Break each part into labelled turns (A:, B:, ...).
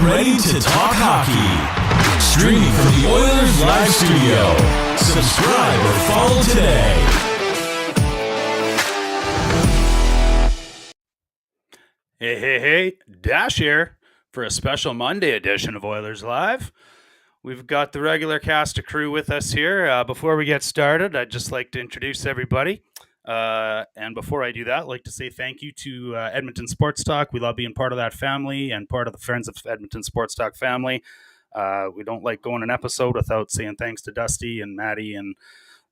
A: ready to talk hockey. Streaming from the Oilers Live Studio. Subscribe or follow today.
B: Hey, Dash here for a special Monday edition of Oilers Live. We've got the regular cast of crew with us here. Before we get started, I'd just like to introduce everybody. And before I do that, I'd like to say thank you to Edmonton Sports Talk. We love being part of that family and part of the Friends of Edmonton Sports Talk family. We don't like going an episode without saying thanks to Dusty and Maddie and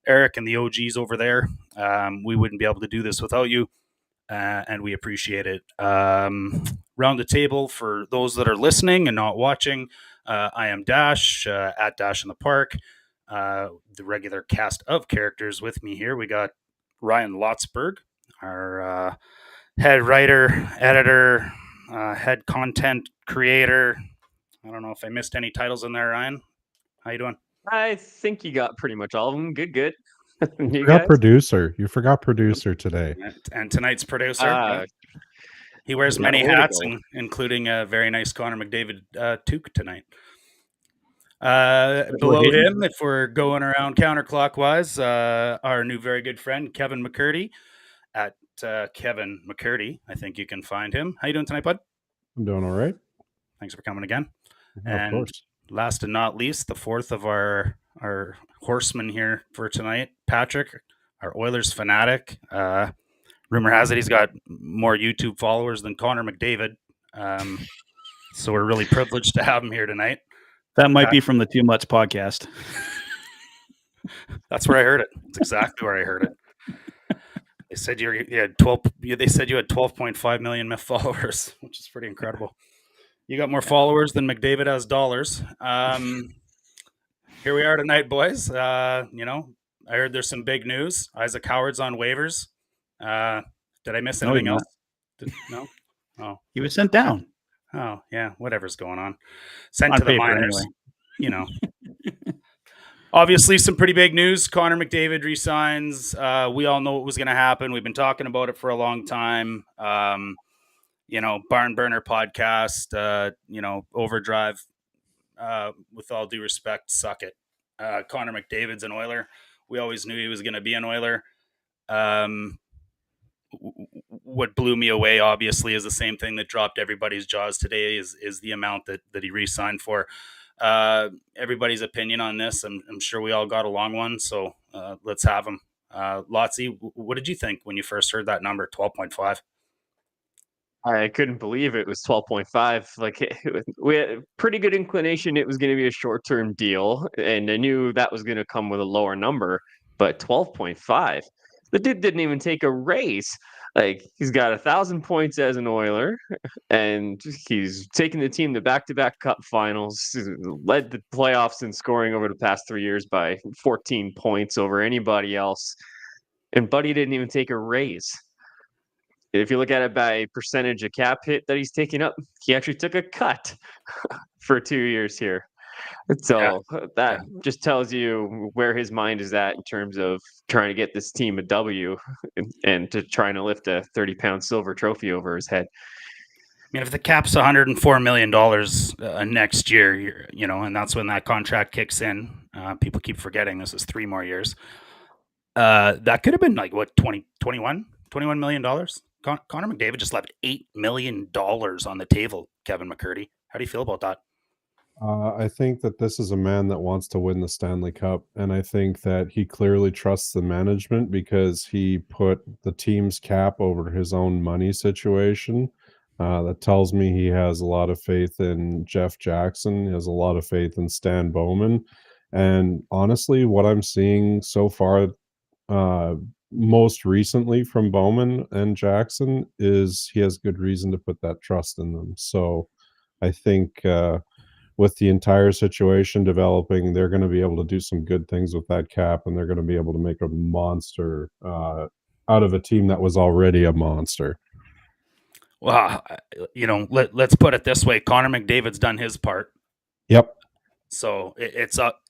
B: Eric and the OGs over there. We wouldn't be able to do this without you. And we appreciate it. Round the table for those that are listening and not watching, I am Dash, at Dash in the Park. The regular cast of characters with me here. We got Ryan Lotzberg, our head writer, editor, head content creator. I don't know if I missed any titles in there, Ryan. How you doing?
C: I think you got pretty much all of them. Good.
D: You forgot producer. You forgot producer today.
B: And tonight's producer. He wears many hats, including a very nice Connor McDavid toque tonight. Below him, if we're going around counterclockwise, our new very good friend, Kevin McCurdy, at Kevin McCurdy. I think you can find him. How you doing tonight, bud?
D: I'm doing all right.
B: Thanks for coming again.
D: Of course.
B: Last and not least, the fourth of our horsemen here for tonight, Patrick, our Oilers fanatic. Rumor has it he's got more YouTube followers than Connor McDavid. So we're really privileged to have him here tonight.
E: That might be from the Too Much podcast.
B: That's where I heard it. That's exactly where I heard it. They said you had 12. They said you had 12.5 million followers, which is pretty incredible. You got more followers than McDavid has dollars. Here we are tonight, boys. I heard there's some big news. Isaac Howard's on waivers. Did I miss anything else? No? Oh.
E: He was sent down.
B: Oh, yeah. Whatever's going on. Sent to the minors. Anyway. Obviously, some pretty big news. Connor McDavid resigns. We all know what was going to happen. We've been talking about it for a long time. Barn Burner podcast, Overdrive. With all due respect, suck it. Connor McDavid's an Oiler. We always knew he was going to be an Oiler. What blew me away, obviously, is the same thing that dropped everybody's jaws today is the amount that he re-signed for. Everybody's opinion on this, I'm sure we all got a long one, so let's have them. Lotzi, what did you think when you first heard that number, 12.5?
C: I couldn't believe it was 12.5. We had a pretty good inclination it was going to be a short-term deal, and I knew that was going to come with a lower number, but 12.5. The dude didn't even take a raise. He's got 1,000 points as an Oiler, and he's taken the team to back-to-back Cup finals, led the playoffs in scoring over the past 3 years by 14 points over anybody else, and Buddy didn't even take a raise. If you look at it by percentage of cap hit that he's taking up, he actually took a cut for 2 years here. So that just tells you where his mind is at in terms of trying to get this team a W and to trying to lift a 30-pound silver trophy over his head.
B: I mean, if the cap's $104 million next year, and that's when that contract kicks in, people keep forgetting this is 3 more years. That could have been $21 million. Connor McDavid just left $8 million on the table, Kevin McCurdy. How do you feel about that?
D: I think that this is a man that wants to win the Stanley Cup, and I think that he clearly trusts the management because he put the team's cap over his own money situation. That tells me he has a lot of faith in Jeff Jackson. He has a lot of faith in Stan Bowman. And honestly, what I'm seeing so far, most recently from Bowman and Jackson, is he has good reason to put that trust in them. So I think with the entire situation developing, they're going to be able to do some good things with that cap, and they're going to be able to make a monster out of a team that was already a monster.
B: Well, let's put it this way. Connor McDavid's done his part.
D: Yep.
B: So it's up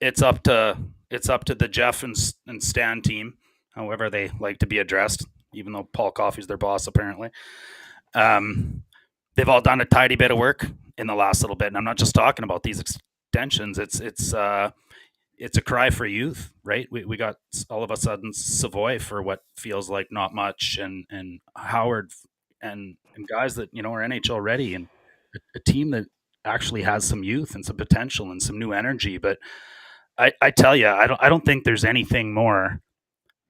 B: to the Jeff and Stan team, however they like to be addressed, even though Paul Coffey's their boss, apparently. They've all done a tidy bit of work. in the last little bit. And I'm not just talking about these extensions. It's a cry for youth, right? We got all of a sudden Savoy for what feels like not much, and Howard and guys that are NHL ready, and a team that actually has some youth and some potential and some new energy. But I tell you, I don't think there's anything more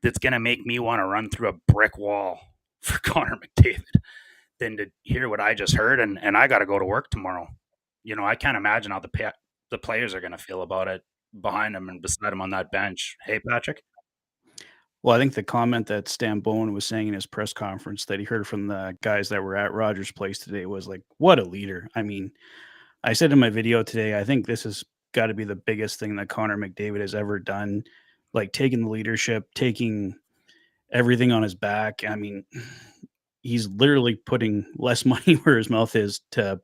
B: that's going to make me want to run through a brick wall for Connor McDavid than to hear what I just heard. And I got to go to work tomorrow. I can't imagine how the players are going to feel about it behind him and beside him on that bench. Hey, Patrick?
E: Well, I think the comment that Stan Bowen was saying in his press conference that he heard from the guys that were at Rogers Place today was like, what a leader. I mean, I said in my video today, I think this has got to be the biggest thing that Connor McDavid has ever done, like taking the leadership, taking everything on his back. I mean, he's literally putting less money where his mouth is to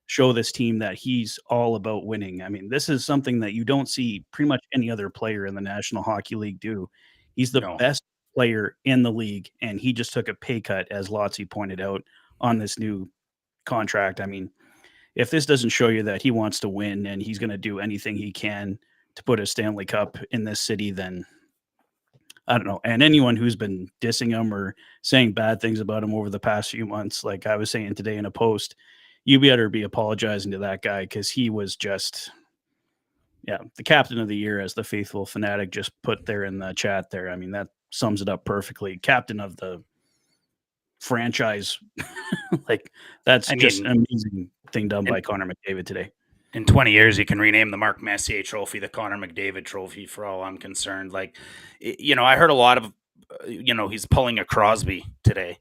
E: show this team that he's all about winning. I mean, this is something that you don't see pretty much any other player in the National Hockey League do. He's the best player in the league, and he just took a pay cut, as Lotzie pointed out, on this new contract. I mean, if this doesn't show you that he wants to win and he's going to do anything he can to put a Stanley Cup in this city, then I don't know. And anyone who's been dissing him or saying bad things about him over the past few months, like I was saying today in a post, you better be apologizing to that guy, because he was just, the captain of the year, as the faithful fanatic just put there in the chat there. I mean, that sums it up perfectly. Captain of the franchise. Like, that's just an amazing thing done by Connor McDavid today.
B: In 20 years, you can rename the Mark Messier Trophy the Connor McDavid Trophy, for all I'm concerned. Like, I heard a lot of, he's pulling a Crosby today.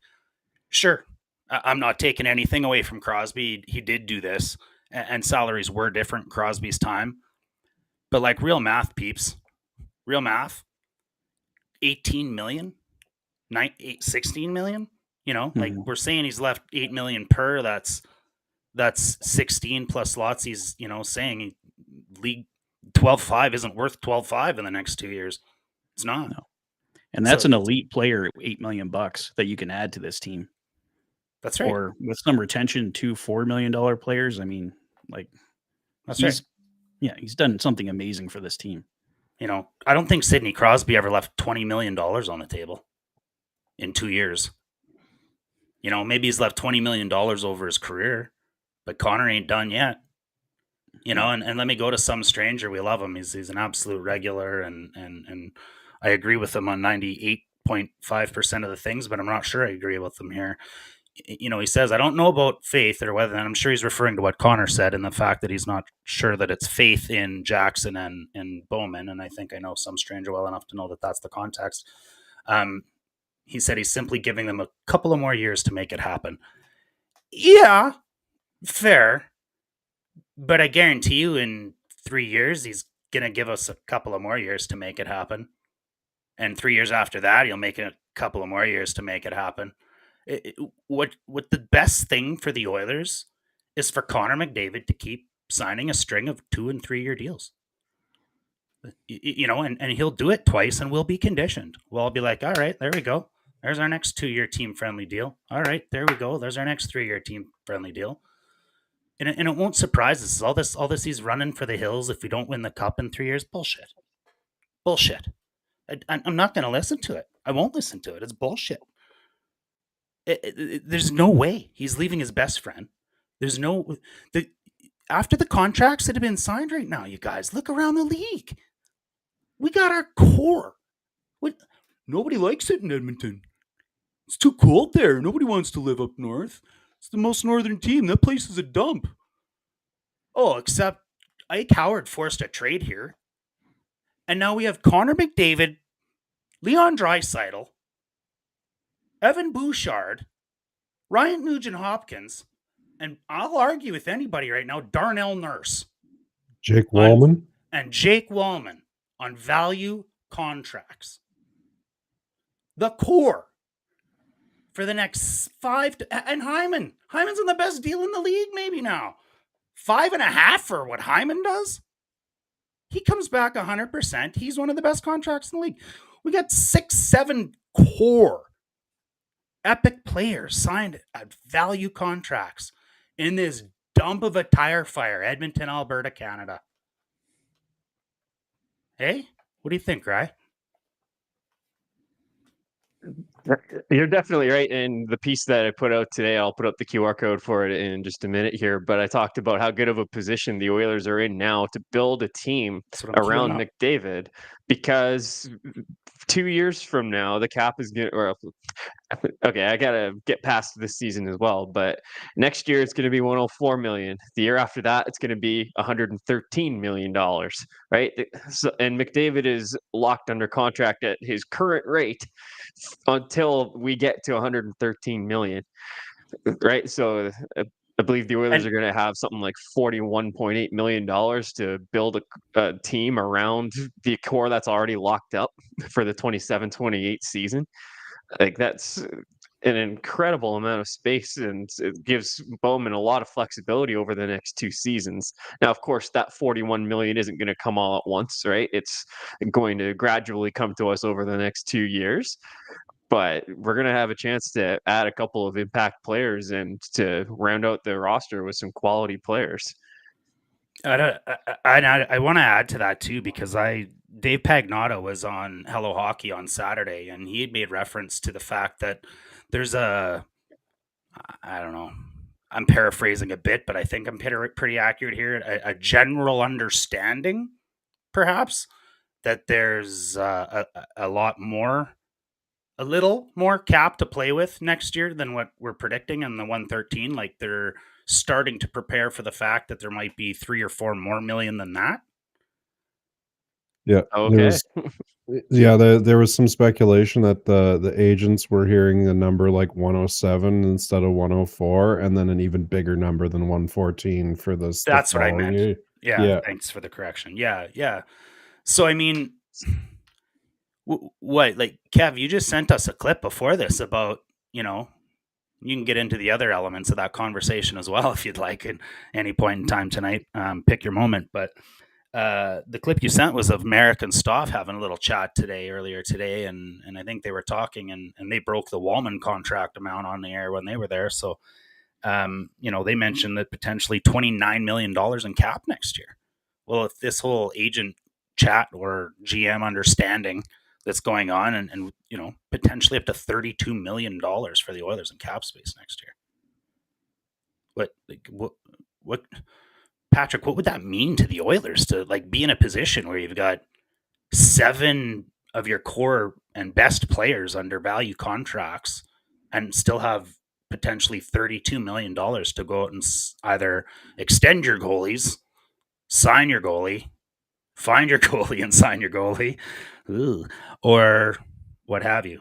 B: Sure, I'm not taking anything away from Crosby. He did do this, and salaries were different in Crosby's time. But like, real math, peeps, real math, 18 million, 16 million, like we're saying he's left 8 million per. That's 16 plus Lotzie's, saying league 12.5 isn't worth 12.5 in the next 2 years. It's not.
E: No. And that's an elite player, $8 million that you can add to this team.
B: That's right.
E: Or with some retention, 2 $4 million players. I mean, like,
B: that's right.
E: Yeah, he's done something amazing for this team.
B: I don't think Sidney Crosby ever left $20 million on the table in 2 years. Maybe he's left $20 million over his career, but Connor ain't done yet. And let me go to some stranger. We love him. He's an absolute regular, and I agree with him on 98.5% of the things, but I'm not sure I agree with him here. He says, I don't know about faith or whether, and I'm sure he's referring to what Connor said and the fact that he's not sure that it's faith in Jackson and Bowman. And I think I know some stranger well enough to know that that's the context. He said he's simply giving them a couple of more years to make it happen. Yeah, fair. But I guarantee you in 3 years, he's going to give us a couple of more years to make it happen. And 3 years after that, he'll make a couple of more years to make it happen. What the best thing for the Oilers is for Connor McDavid to keep signing a string of 2 and 3 year deals. And he'll do it twice and we'll be conditioned. We'll all be like, all right, there we go. There's our next 2 year team friendly deal. All right, there we go. There's our next 3 year team friendly deal. And it won't surprise us. All this he's running for the hills if we don't win the cup in 3 years. Bullshit. I'm not going to listen to it. I won't listen to it. It's bullshit. There's no way he's leaving his best friend. There's after the contracts that have been signed right now, you guys, look around the league. We got our core. Nobody likes it in Edmonton. It's too cold there. Nobody wants to live up north. It's the most northern team. That place is a dump. Oh, except Ike Howard forced a trade here. And now we have Connor McDavid, Leon Draisaitl, Evan Bouchard, Ryan Nugent-Hopkins, and I'll argue with anybody right now, Darnell Nurse.
D: Jake Wallman.
B: And Jake Wallman on value contracts. The core for the next 5 and Hyman. Hyman's on the best deal in the league maybe now. 5.5 for what Hyman does? He comes back 100%. He's one of the best contracts in the league. We got 6-7 core epic players signed at value contracts in this dump of a tire fire, Edmonton, Alberta, Canada. Hey, what do you think, Rye?
C: You're definitely right. And the piece that I put out today, I'll put up the QR code for it in just a minute here. But I talked about how good of a position the Oilers are in now to build a team around McDavid, because 2 years from now, the cap is going to, okay, I gotta get past this season as well, but next year it's going to be 104 million. The year after that, it's going to be 113 million dollars, right? So, and McDavid is locked under contract at his current rate until we get to 113 million, right? So I believe the Oilers are going to have something like $41.8 million to build a team around the core that's already locked up for the 27-28 season. Like, that's an incredible amount of space, and it gives Bowman a lot of flexibility over the next 2 seasons. Now, of course, that 41 million isn't going to come all at once, right? It's going to gradually come to us over the next 2 years. But we're going to have a chance to add a couple of impact players and to round out the roster with some quality players.
B: I want to add to that too, because Dave Pagnotta was on Hello Hockey on Saturday, and he had made reference to the fact that there's I don't know, I'm paraphrasing a bit, but I think I'm pretty accurate here, a general understanding, perhaps, that there's a little more cap to play with next year than what we're predicting in the 113. Like, they're starting to prepare for the fact that there might be 3 or 4 more million than that.
D: Yeah.
C: Okay.
D: There was some speculation that the agents were hearing a number like 107 instead of 104, and then an even bigger number than 114 for this.
B: That's what I meant. Yeah. Thanks for the correction. Yeah. So, I mean, what, like, Kev, you just sent us a clip before this about, you can get into the other elements of that conversation as well if you'd like at any point in time tonight. Pick your moment. But the clip you sent was of Merrick and Stoff having a little chat earlier today, and I think they were talking, and they broke the Wallman contract amount on the air when they were there. So, they mentioned that potentially $29 million in cap next year. Well, if this whole agent chat or GM understanding that's going on, and potentially up to $32 million for the Oilers in cap space next year. What, Patrick, what would that mean to the Oilers to, like, be in a position where you've got 7 of your core and best players under value contracts and still have potentially $32 million to go out and either extend your goalies, sign your goalie, find your goalie and sign your goalie, or what have you?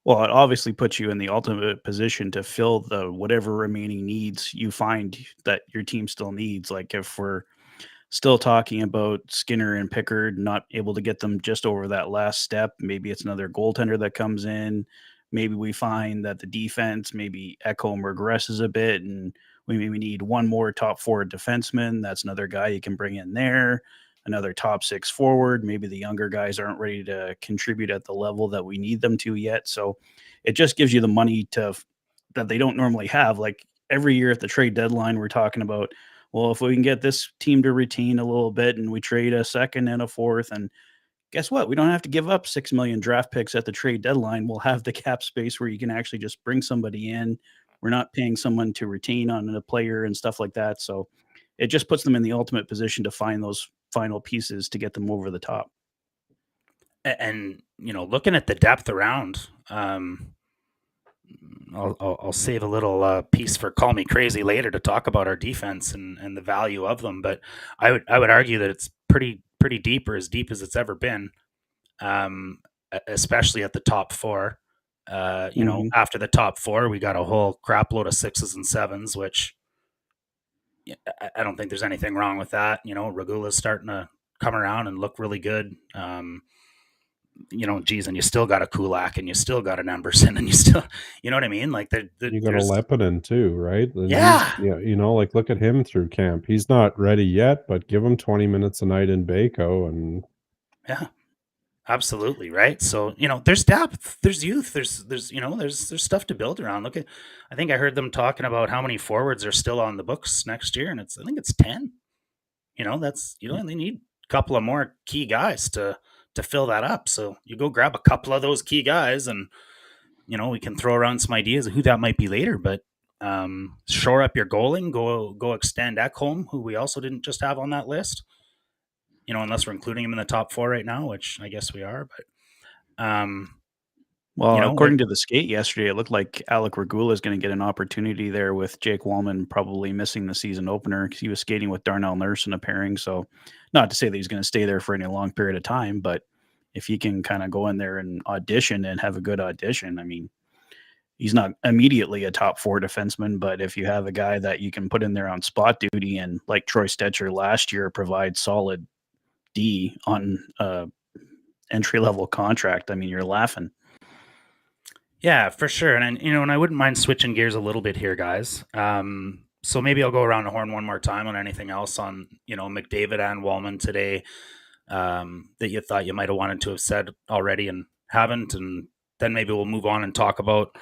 E: Well, it obviously puts you in the ultimate position to fill the whatever remaining needs you find that your team still needs. Like, if we're still talking about Skinner and Pickard, not able to get them just over that last step, maybe it's another goaltender that comes in. Maybe we find that the defense, maybe Ekholm regresses a bit, and we maybe need one more top 4 defenseman. That's another guy you can bring in there. Another top 6 forward. Maybe the younger guys aren't ready to contribute at the level that we need them to yet. So it just gives you the money that they don't normally have. Like, every year at the trade deadline, we're talking about, well, if we can get this team to retain a little bit and we trade a second and a fourth, and guess what? We don't have to give up 6 million draft picks at the trade deadline. We'll have the cap space where you can actually just bring somebody in. We're not paying someone to retain on a player and stuff like that. So it just puts them in the ultimate position to find those final pieces to get them over the top.
B: And looking at the depth around, I'll save a little piece for Call Me Crazy later to talk about our defense and the value of them. But I would argue that it's pretty deep, or as deep as it's ever been, especially at the top 4. After the top 4, we got a whole crap load of 6s and 7s, which I don't think there's anything wrong with that. Regula's starting to come around and look really good. And you still got a Kulak, and you still got an Emberson, and you still, you know what I mean? Like,
D: you got a Lepinen too, right? And
B: yeah.
D: Like, look at him through camp. He's not ready yet, but give him 20 minutes a night in Baco, and
B: yeah. Absolutely, right? So, there's depth, there's youth, there's stuff to build around. Look at I think I heard them talking about how many forwards are still on the books next year, and I think it's 10. That's you only need a couple of more key guys to fill that up. So you go grab a couple of those key guys, and we can throw around some ideas of who that might be later. But shore up your goaling, go extend Ekholm, who we also didn't just have on that list. Unless we're including him in the top 4 right now, which I guess we are. But
E: Well, according
B: it,
E: to the skate yesterday, it looked like Alec Regula is going to get an opportunity there with Jake Wallman probably missing the season opener because he was skating with Darnell Nurse in a pairing. So, not to say that he's going to stay there for any long period of time, but if he can kind of go in there and audition and have a good audition, I mean, he's not immediately a top 4 defenseman, but if you have a guy that you can put in there on spot duty and like Troy Stetcher last year provide solid D on entry level contract, I mean, you're laughing.
B: Yeah, for sure. And I wouldn't mind switching gears a little bit here, guys. So maybe I'll go around the horn one more time on anything else on, McDavid and Wallman today that you thought you might have wanted to have said already and haven't. And then maybe we'll move on and talk about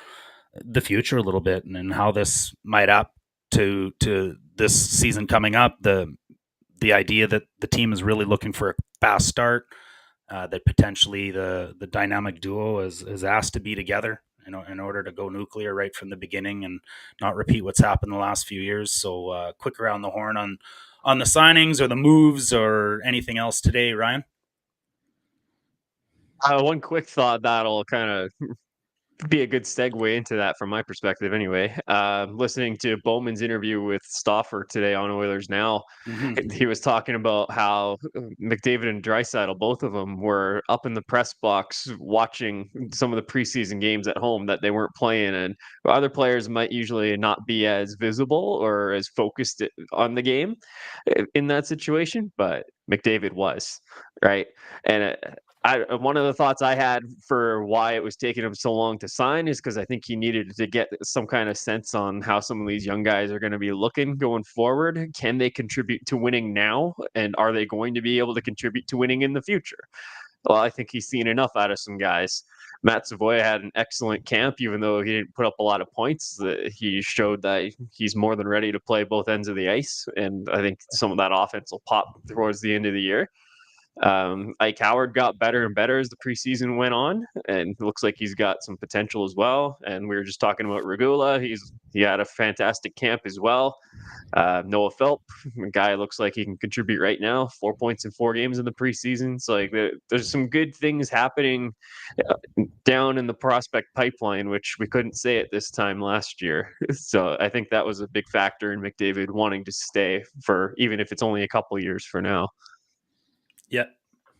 B: the future a little bit and how this might up to this season coming up. The idea that the team is really looking for a fast start, that potentially the dynamic duo is asked to be together in order to go nuclear right from the beginning and not repeat what's happened the last few years. So quick around the horn on the signings or the moves or anything else today, Ryan.
C: One quick thought that'll kind of be a good segue into that from my perspective anyway. Listening to Bowman's interview with Stauffer today on Oilers Now, he was talking about how McDavid and Draisaitl, both of them, were up in the press box watching some of the preseason games at home that they weren't playing, and other players might usually not be as visible or as focused on the game in that situation, but McDavid was, right? And one of the thoughts I had for why it was taking him so long to sign is because I think he needed to get some kind of sense on how some of these young guys are going to be looking going forward. Can they contribute to winning now? And are they going to be able to contribute to winning in the future? Well, I think he's seen enough out of some guys. Matt Savoy had an excellent camp, even though he didn't put up a lot of points. He showed that he's more than ready to play both ends of the ice. And I think some of that offense will pop towards the end of the year. Ike Howard got better and better as the preseason went on, and it looks like he's got some potential as well. And we were just talking about Regula. He had a fantastic camp as well. Noah Philp, a guy looks like he can contribute right now. 4 points in 4 games in the preseason. So there's some good things happening down in the prospect pipeline, which we couldn't say at this time last year. So I think that was a big factor in McDavid wanting to stay for even if it's only a couple years for now.
B: Yeah,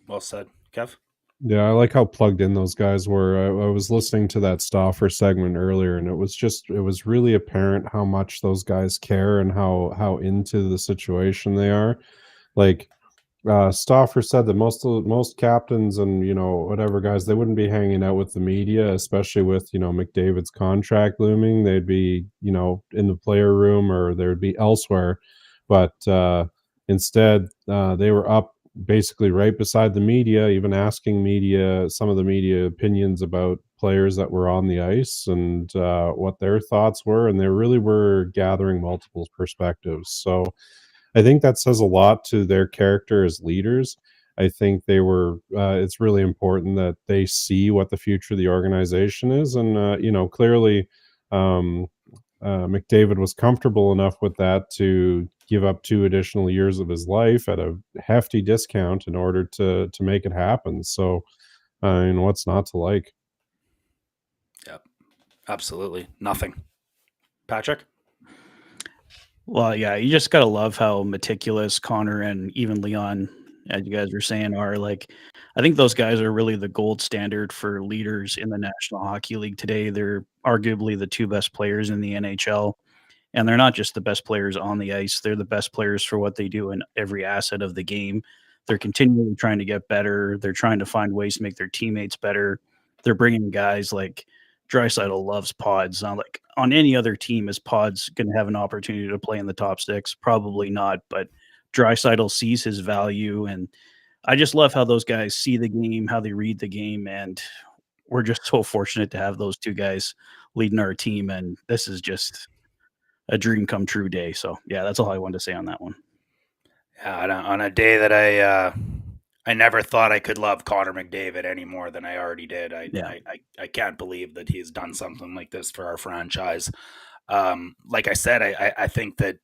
B: well said, Kev.
D: Yeah, I like how plugged in those guys were. I was listening to that Stauffer segment earlier, and it was really apparent how much those guys care and how into the situation they are. Like Stauffer said that most captains and whatever guys, they wouldn't be hanging out with the media, especially with McDavid's contract looming. They'd be in the player room or they would be elsewhere, but instead they were up basically right beside the media, even asking some of the media opinions about players that were on the ice and what their thoughts were, and they really were gathering multiple perspectives. So I think that says a lot to their character as leaders. I think they were it's really important that they see what the future of the organization is, and clearly McDavid was comfortable enough with that to give up 2 additional years of his life at a hefty discount in order to make it happen. So, what's not to like?
B: Yep, absolutely nothing. Patrick?
E: Well, yeah, you just got to love how meticulous Connor and even Leon, as you guys were saying, are. Like, I think those guys are really the gold standard for leaders in the National Hockey League today. They're arguably the 2 best players in the NHL. And they're not just the best players on the ice. They're the best players for what they do in every asset of the game. They're continually trying to get better. They're trying to find ways to make their teammates better. They're bringing guys like Draisaitl loves pods. Not like on any other team, is pods going to have an opportunity to play in the top 6? Probably not. But Draisaitl sees his value, and I just love how those guys see the game, how they read the game, and we're just so fortunate to have those two guys leading our team. And this is just a dream come true day. So yeah, that's all I wanted to say on that one.
B: Yeah, on a day that I never thought I could love Connor McDavid any more than I already did.
E: Yeah.
B: I can't believe that he's done something like this for our franchise. Like I said, I think that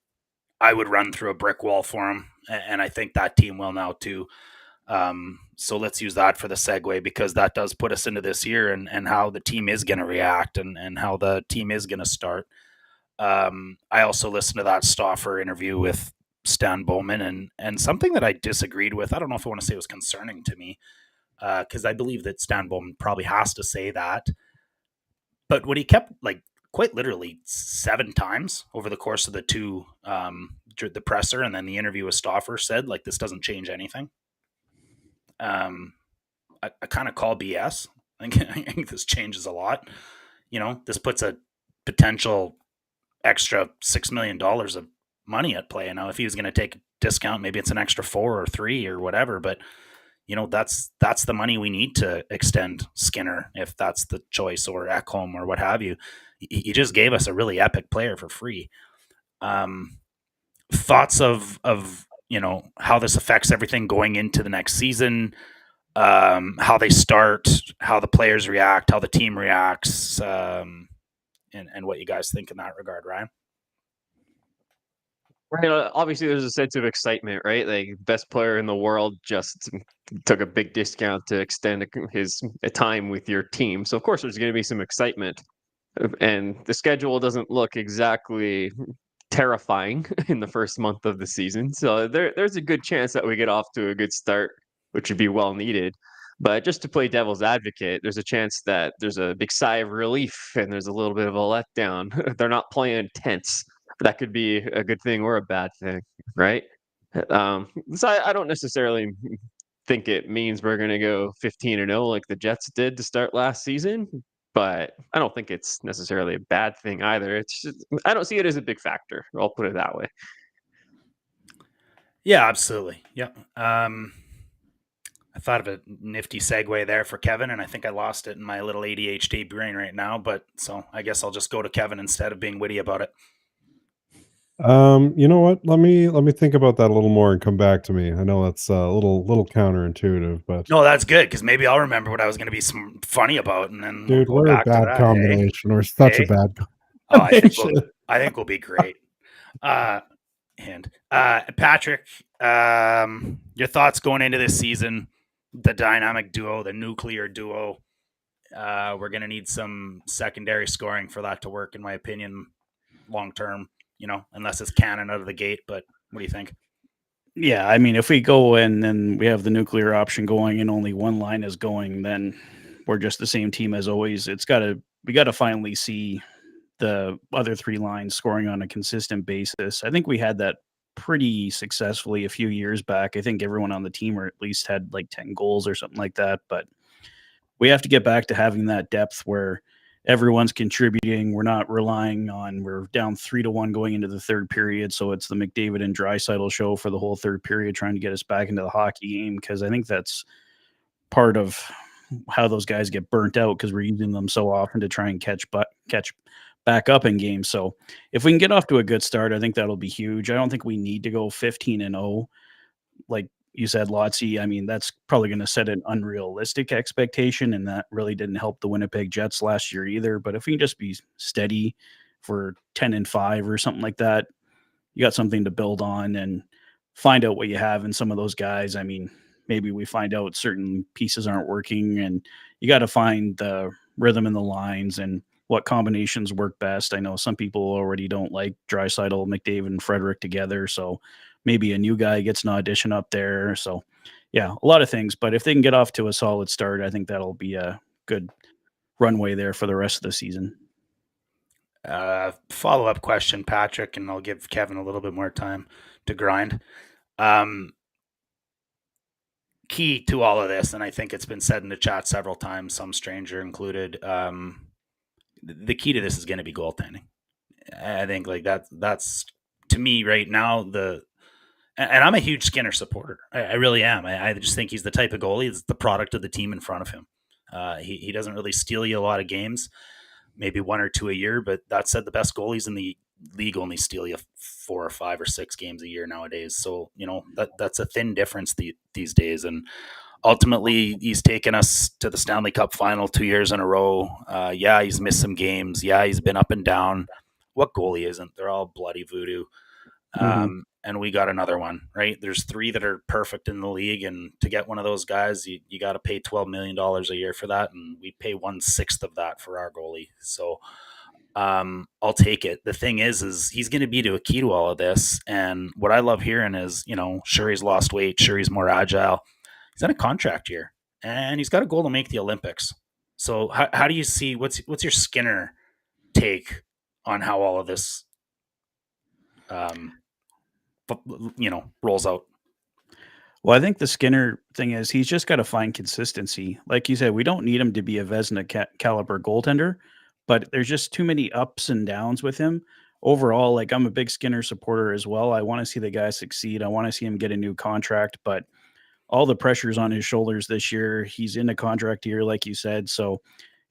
B: I would run through a brick wall for him, and I think that team will now too. So let's use that for the segue, because that does put us into this year and how the team is going to react and how the team is going to start. I also listened to that Stauffer interview with Stan Bowman, and something that I disagreed with. I don't know if I want to say it was concerning to me, because I believe that Stan Bowman probably has to say that. But when he kept, like, quite literally 7 times over the course of the two, the presser and then the interview with Stauffer, said, like, this doesn't change anything. I kind of call BS. I think this changes a lot. This puts a potential extra $6 million of money at play. Now, if he was going to take a discount, maybe it's an extra 4 or 3 or whatever, but that's the money we need to extend Skinner, if that's the choice, or Ekholm or what have you. He just gave us a really epic player for free. Thoughts of how this affects everything going into the next season, how they start, how the players react, how the team reacts, and what you guys think in that regard, Ryan?
C: Right. Obviously, there's a sense of excitement, right? Like, best player in the world just took a big discount to extend his time with your team. So, of course, there's going to be some excitement. And the schedule doesn't look exactly terrifying in the first month of the season. So, there's a good chance that we get off to a good start, which would be well needed. But just to play devil's advocate, there's a chance that there's a big sigh of relief and there's a little bit of a letdown. They're not playing tense. That could be a good thing or a bad thing, right? So I don't necessarily think it means we're going to go 15-0 like the Jets did to start last season, but I don't think it's necessarily a bad thing either. It's just, I don't see it as a big factor. I'll put it that way.
B: Yeah, absolutely. Yeah. I thought of a nifty segue there for Kevin, and I think I lost it in my little ADHD brain right now. But so I guess I'll just go to Kevin instead of being witty about it.
D: You know what? Let me think about that a little more and come back to me. I know that's a little counterintuitive, but
B: No, that's good, because maybe I'll remember what I was going to be funny about, and then
D: dude,
B: we'll go
D: we're a
B: back to
D: bad
B: that.
D: combination. We're such
B: Hey?
D: a bad
B: Oh,
D: combination.
B: I think we'll be great. And Patrick, your thoughts going into this season? The dynamic duo, the nuclear duo. We're going to need some secondary scoring for that to work, in my opinion, long term. Unless it's cannon out of the gate. But what do you think?
E: Yeah, I mean, if we go and then we have the nuclear option going and only one line is going, then we're just the same team as always. We got to finally see the other 3 lines scoring on a consistent basis. I think we had that pretty successfully a few years back. I think everyone on the team, or at least had like 10 goals or something like that. But we have to get back to having that depth where everyone's contributing. We're not relying on, we're down 3-1 going into the third period. So it's the McDavid and Draisaitl show for the whole third period, trying to get us back into the hockey game. Cause I think that's part of how those guys get burnt out, because we're using them so often to try and catch back up in games. So if we can get off to a good start, I think that'll be huge. I don't think we need to go 15-0. Like you said, Lotzi, I mean, that's probably going to set an unrealistic expectation, and that really didn't help the Winnipeg Jets last year either. But if we can just be steady for 10-5 or something like that, you got something to build on and find out what you have in some of those guys. I mean, maybe we find out certain pieces aren't working, and you got to find the rhythm in the lines and what combinations work best. I know some people already don't like Draisaitl, McDavid, and Frederick together, so maybe a new guy gets an audition up there. So, yeah, a lot of things. But if they can get off to a solid start, I think that'll be a good runway there for the rest of the season.
B: Follow-up question, Patrick, and I'll give Kevin a little bit more time to grind. Key to all of this, and I think it's been said in the chat several times, some stranger included, the key to this is going to be goaltending. I think like that's to me right now And I'm a huge Skinner supporter. I really am. I just think he's the type of goalie that's the product of the team in front of him. He doesn't really steal you a lot of games, maybe 1 or 2 a year. But that said, the best goalies in the league only steal you 4 or 5 or 6 games a year nowadays. So that's a thin difference these days. And ultimately, he's taken us to the Stanley Cup final 2 years in a row. Yeah, he's missed some games. Yeah, he's been up and down. What goalie isn't? They're all bloody voodoo. And we got another one, right? There's 3 that are perfect in the league, and to get one of those guys, you got to pay $12 million a year for that, and we pay 1/6 of that for our goalie. So I'll take it. The thing is he's going to be a key to all of this, and what I love hearing is, sure, he's lost weight, sure, he's more agile. He's in a contract year, and he's got a goal to make the Olympics. So how do you see what's your Skinner take on how all of this rolls out?
E: Well, I think the Skinner thing is he's just got to find consistency. Like you said, we don't need him to be a Vezina caliber goaltender, but there's just too many ups and downs with him. Overall, like I'm a big Skinner supporter as well. I want to see the guy succeed. I want to see him get a new contract, but all the pressure's on his shoulders this year. He's in a contract year, like you said. So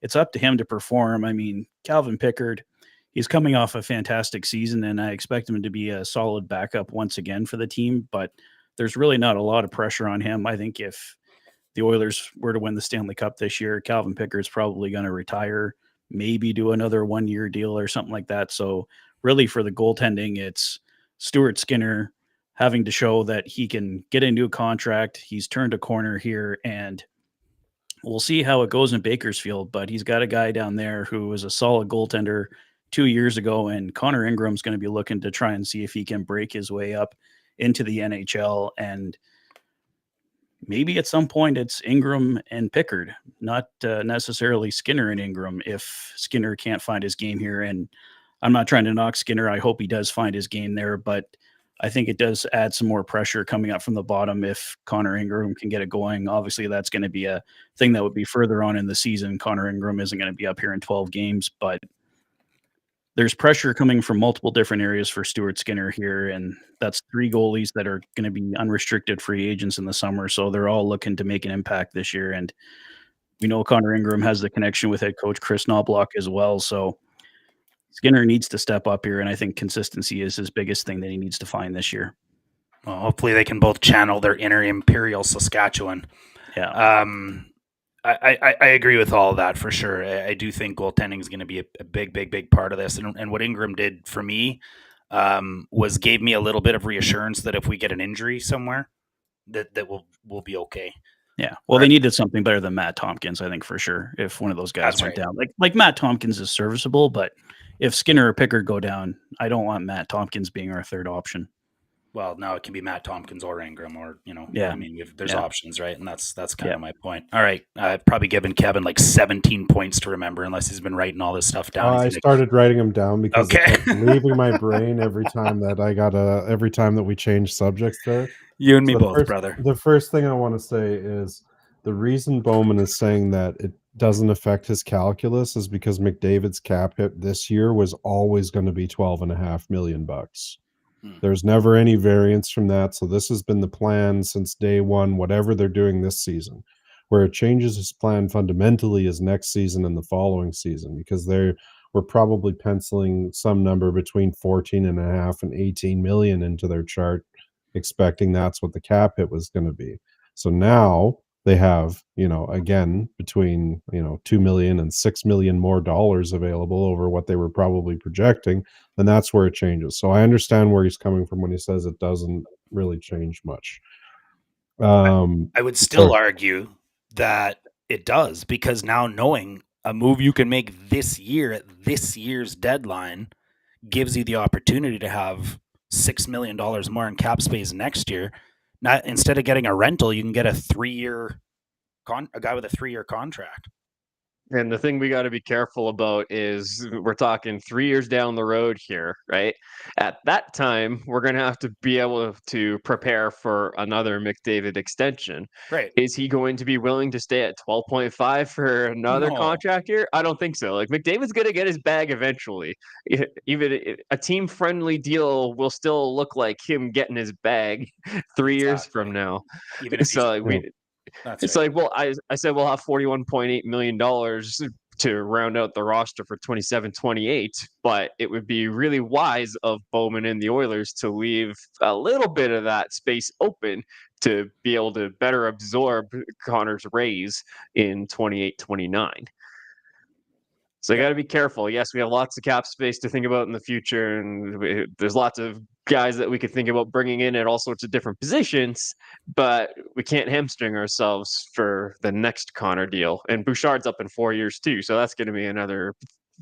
E: it's up to him to perform. I mean, Calvin Pickard, he's coming off a fantastic season, and I expect him to be a solid backup once again for the team, but there's really not a lot of pressure on him. I think if the Oilers were to win the Stanley Cup this year, Calvin Pickard's probably going to retire, maybe do another 1-year deal or something like that. So really for the goaltending, it's Stuart Skinner having to show that he can get a new contract. He's turned a corner here, and we'll see how it goes in Bakersfield, but he's got a guy down there who was a solid goaltender 2 years ago, and Connor Ingram's going to be looking to try and see if he can break his way up into the NHL, and maybe at some point it's Ingram and Pickard, not necessarily Skinner and Ingram if Skinner can't find his game here. And I'm not trying to knock Skinner. I hope he does find his game there, but I think it does add some more pressure coming up from the bottom if Connor Ingram can get it going. Obviously, that's going to be a thing that would be further on in the season. Connor Ingram isn't going to be up here in 12 games, but there's pressure coming from multiple different areas for Stuart Skinner here, and that's 3 goalies that are going to be unrestricted free agents in the summer, so they're all looking to make an impact this year, and we know Connor Ingram has the connection with head coach Chris Knobloch as well, so Skinner needs to step up here, and I think consistency is his biggest thing that he needs to find this year.
B: Well, hopefully they can both channel their inner Imperial Saskatchewan.
E: Yeah.
B: I agree with all of that for sure. I do think goaltending is going to be a big part of this. And what Ingram did for me was gave me a little bit of reassurance that if we get an injury somewhere, that we'll be okay.
E: Yeah. Well, They needed something better than Matt Tompkins, I think, for sure. If one of those guys went down, like Matt Tompkins is serviceable, but if Skinner or Pickard go down, I don't want Matt Tompkins being our third option.
B: Well, now it can be Matt Tompkins or Ingram, or
E: Yeah.
B: I mean, there's options, right? And that's kind of my point. All right, I've probably given Kevin like 17 points to remember, unless he's been writing all this stuff down.
D: I started writing them down because it's leaving my brain every time that every time that we change subjects there.
B: You and me both, brother.
D: The first thing I want to say is the reason Bowman is saying that it doesn't affect his calculus is because McDavid's cap hit this year was always going to be $12.5 million. There's never any variance from that. So this has been the plan since day one, whatever they're doing this season. Where it changes his plan fundamentally is next season and the following season, because we're probably penciling some number between 14.5 and 18 million into their chart, expecting that's what the cap hit was going to be. So now they have, again, between, 2 million and 6 million more dollars available over what they were probably projecting. And that's where it changes. So I understand where he's coming from when he says it doesn't really change much.
B: I would still argue that it does, because now knowing a move you can make this year at this year's deadline gives you the opportunity to have $6 million more in cap space next year. Not instead of getting a rental, you can get a 3-year a guy with a 3-year contract.
C: And the thing we got to be careful about is we're talking 3 years down the road here, right? At that time, we're going to have to be able to prepare for another McDavid extension.
B: Right.
C: Is he going to be willing to stay at 12.5 for another
B: No.
C: contract year? I don't think so. Like, McDavid's going to get his bag eventually. Even a team-friendly deal will still look like him getting his bag 3 years from now.
B: Even if he's
C: So like,
B: that's
C: it's
B: right.
C: like, well, I said we'll have $41.8 million to round out the roster for 27-28, but it would be really wise of Bowman and the Oilers to leave a little bit of that space open to be able to better absorb Connor's raise in 28-29. So you got to be careful. Yes, we have lots of cap space to think about in the future, and there's lots of guys that we could think about bringing in at all sorts of different positions, but we can't hamstring ourselves for the next Connor deal. And Bouchard's up in 4 years too, so that's going to be another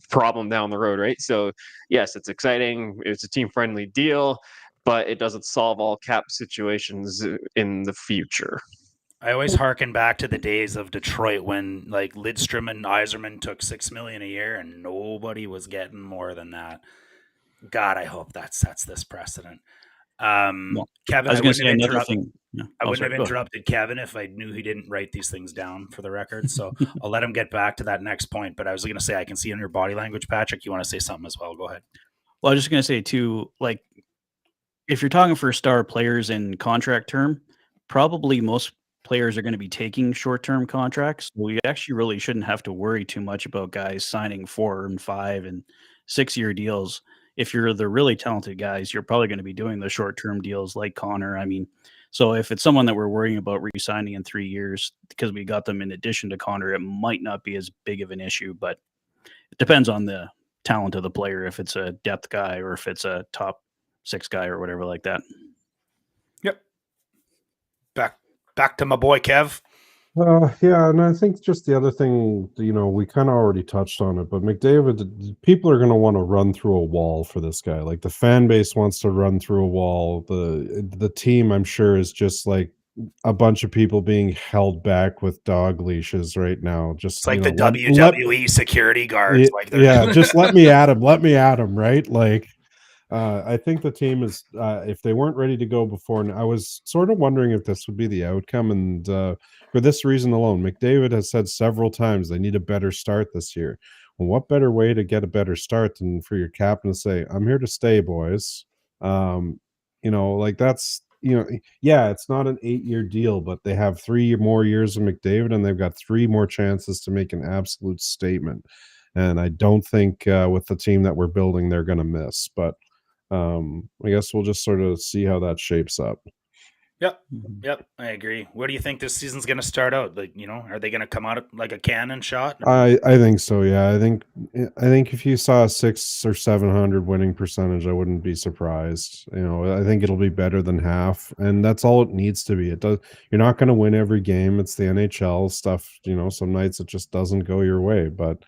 C: problem down the road, right? So yes, it's exciting. It's a team-friendly deal, but it doesn't solve all cap situations in the future.
B: I always harken back to the days of Detroit when like Lidstrom and Yzerman took $6 million a year and nobody was getting more than that. God, I hope that sets this precedent.
E: Well,
B: Kevin,
E: I was going to say another
B: interrupt-
E: thing. Yeah.
B: I
E: Oh,
B: wouldn't
E: sorry,
B: have
E: go ahead.
B: interrupted Kevin if I knew he didn't write these things down for the record. So I'll let him get back to that next point. But I was going to say, I can see in your body language, Patrick, you want to say something as well. Go ahead.
E: Well, I was just going to say too, like, if you're talking for star players in contract term, probably most players are going to be taking short-term contracts. So we actually really shouldn't have to worry too much about guys signing 4 and 5 and 6-year deals. If you're the really talented guys, you're probably going to be doing the short-term deals like Connor. I mean, so if it's someone that we're worrying about re-signing in 3 years because we got them in addition to Connor, it might not be as big of an issue, but it depends on the talent of the player, if it's a depth guy or if it's a top 6 guy or whatever like that.
B: Yep. Back to my boy Kev.
D: Yeah, and I think just the other thing, we kind of already touched on it, but McDavid, people are going to want to run through a wall for this guy. Like the fan base wants to run through a wall. The team, I'm sure, is just like a bunch of people being held back with dog leashes right now. Just
B: It's like the WWE security guards.
D: Just let me at him, right? Like. I think the team is, if they weren't ready to go before, and I was sort of wondering if this would be the outcome. And for this reason alone, McDavid has said several times they need a better start this year. Well, what better way to get a better start than for your captain to say, I'm here to stay, boys. Like that's, yeah, it's not an 8-year deal, but they have 3 more years of McDavid and they've got 3 more chances to make an absolute statement. And I don't think with the team that we're building, they're going to miss. But I guess we'll just sort of see how that shapes up.
B: Yep, I agree. Where do you think this season's going to start out? Like, are they going to come out like a cannon shot?
D: I think so. Yeah, I think if you saw a 600 or 700 winning percentage, I wouldn't be surprised. I think it'll be better than half, and that's all it needs to be. It does. You're not going to win every game. It's the NHL stuff. Some nights it just doesn't go your way. But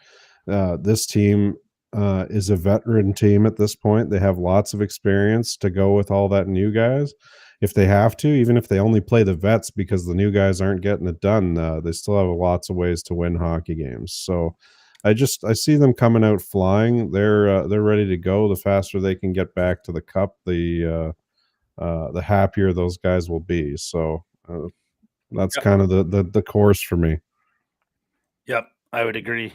D: this team is a veteran team at this point. They have lots of experience to go with all that new guys. If they have to, even if they only play the vets because the new guys aren't getting it done, they still have lots of ways to win hockey games. So I see them coming out flying. They're ready to go. The faster they can get back to the cup, the happier those guys will be. So that's kind of the course for me.
B: Yep, I would agree.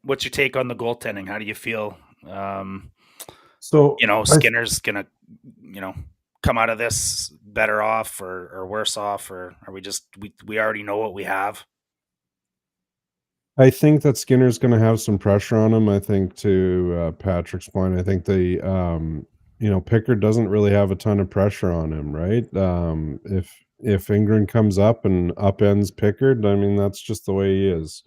B: What's your take on the goaltending? How do you feel? Skinner's gonna, come out of this better off or worse off, or are we already know what we have?
D: I think that Skinner's going to have some pressure on him. I think to Patrick's point, I think Pickard doesn't really have a ton of pressure on him, right? If Ingrid comes up and upends Pickard, I mean, that's just the way he is,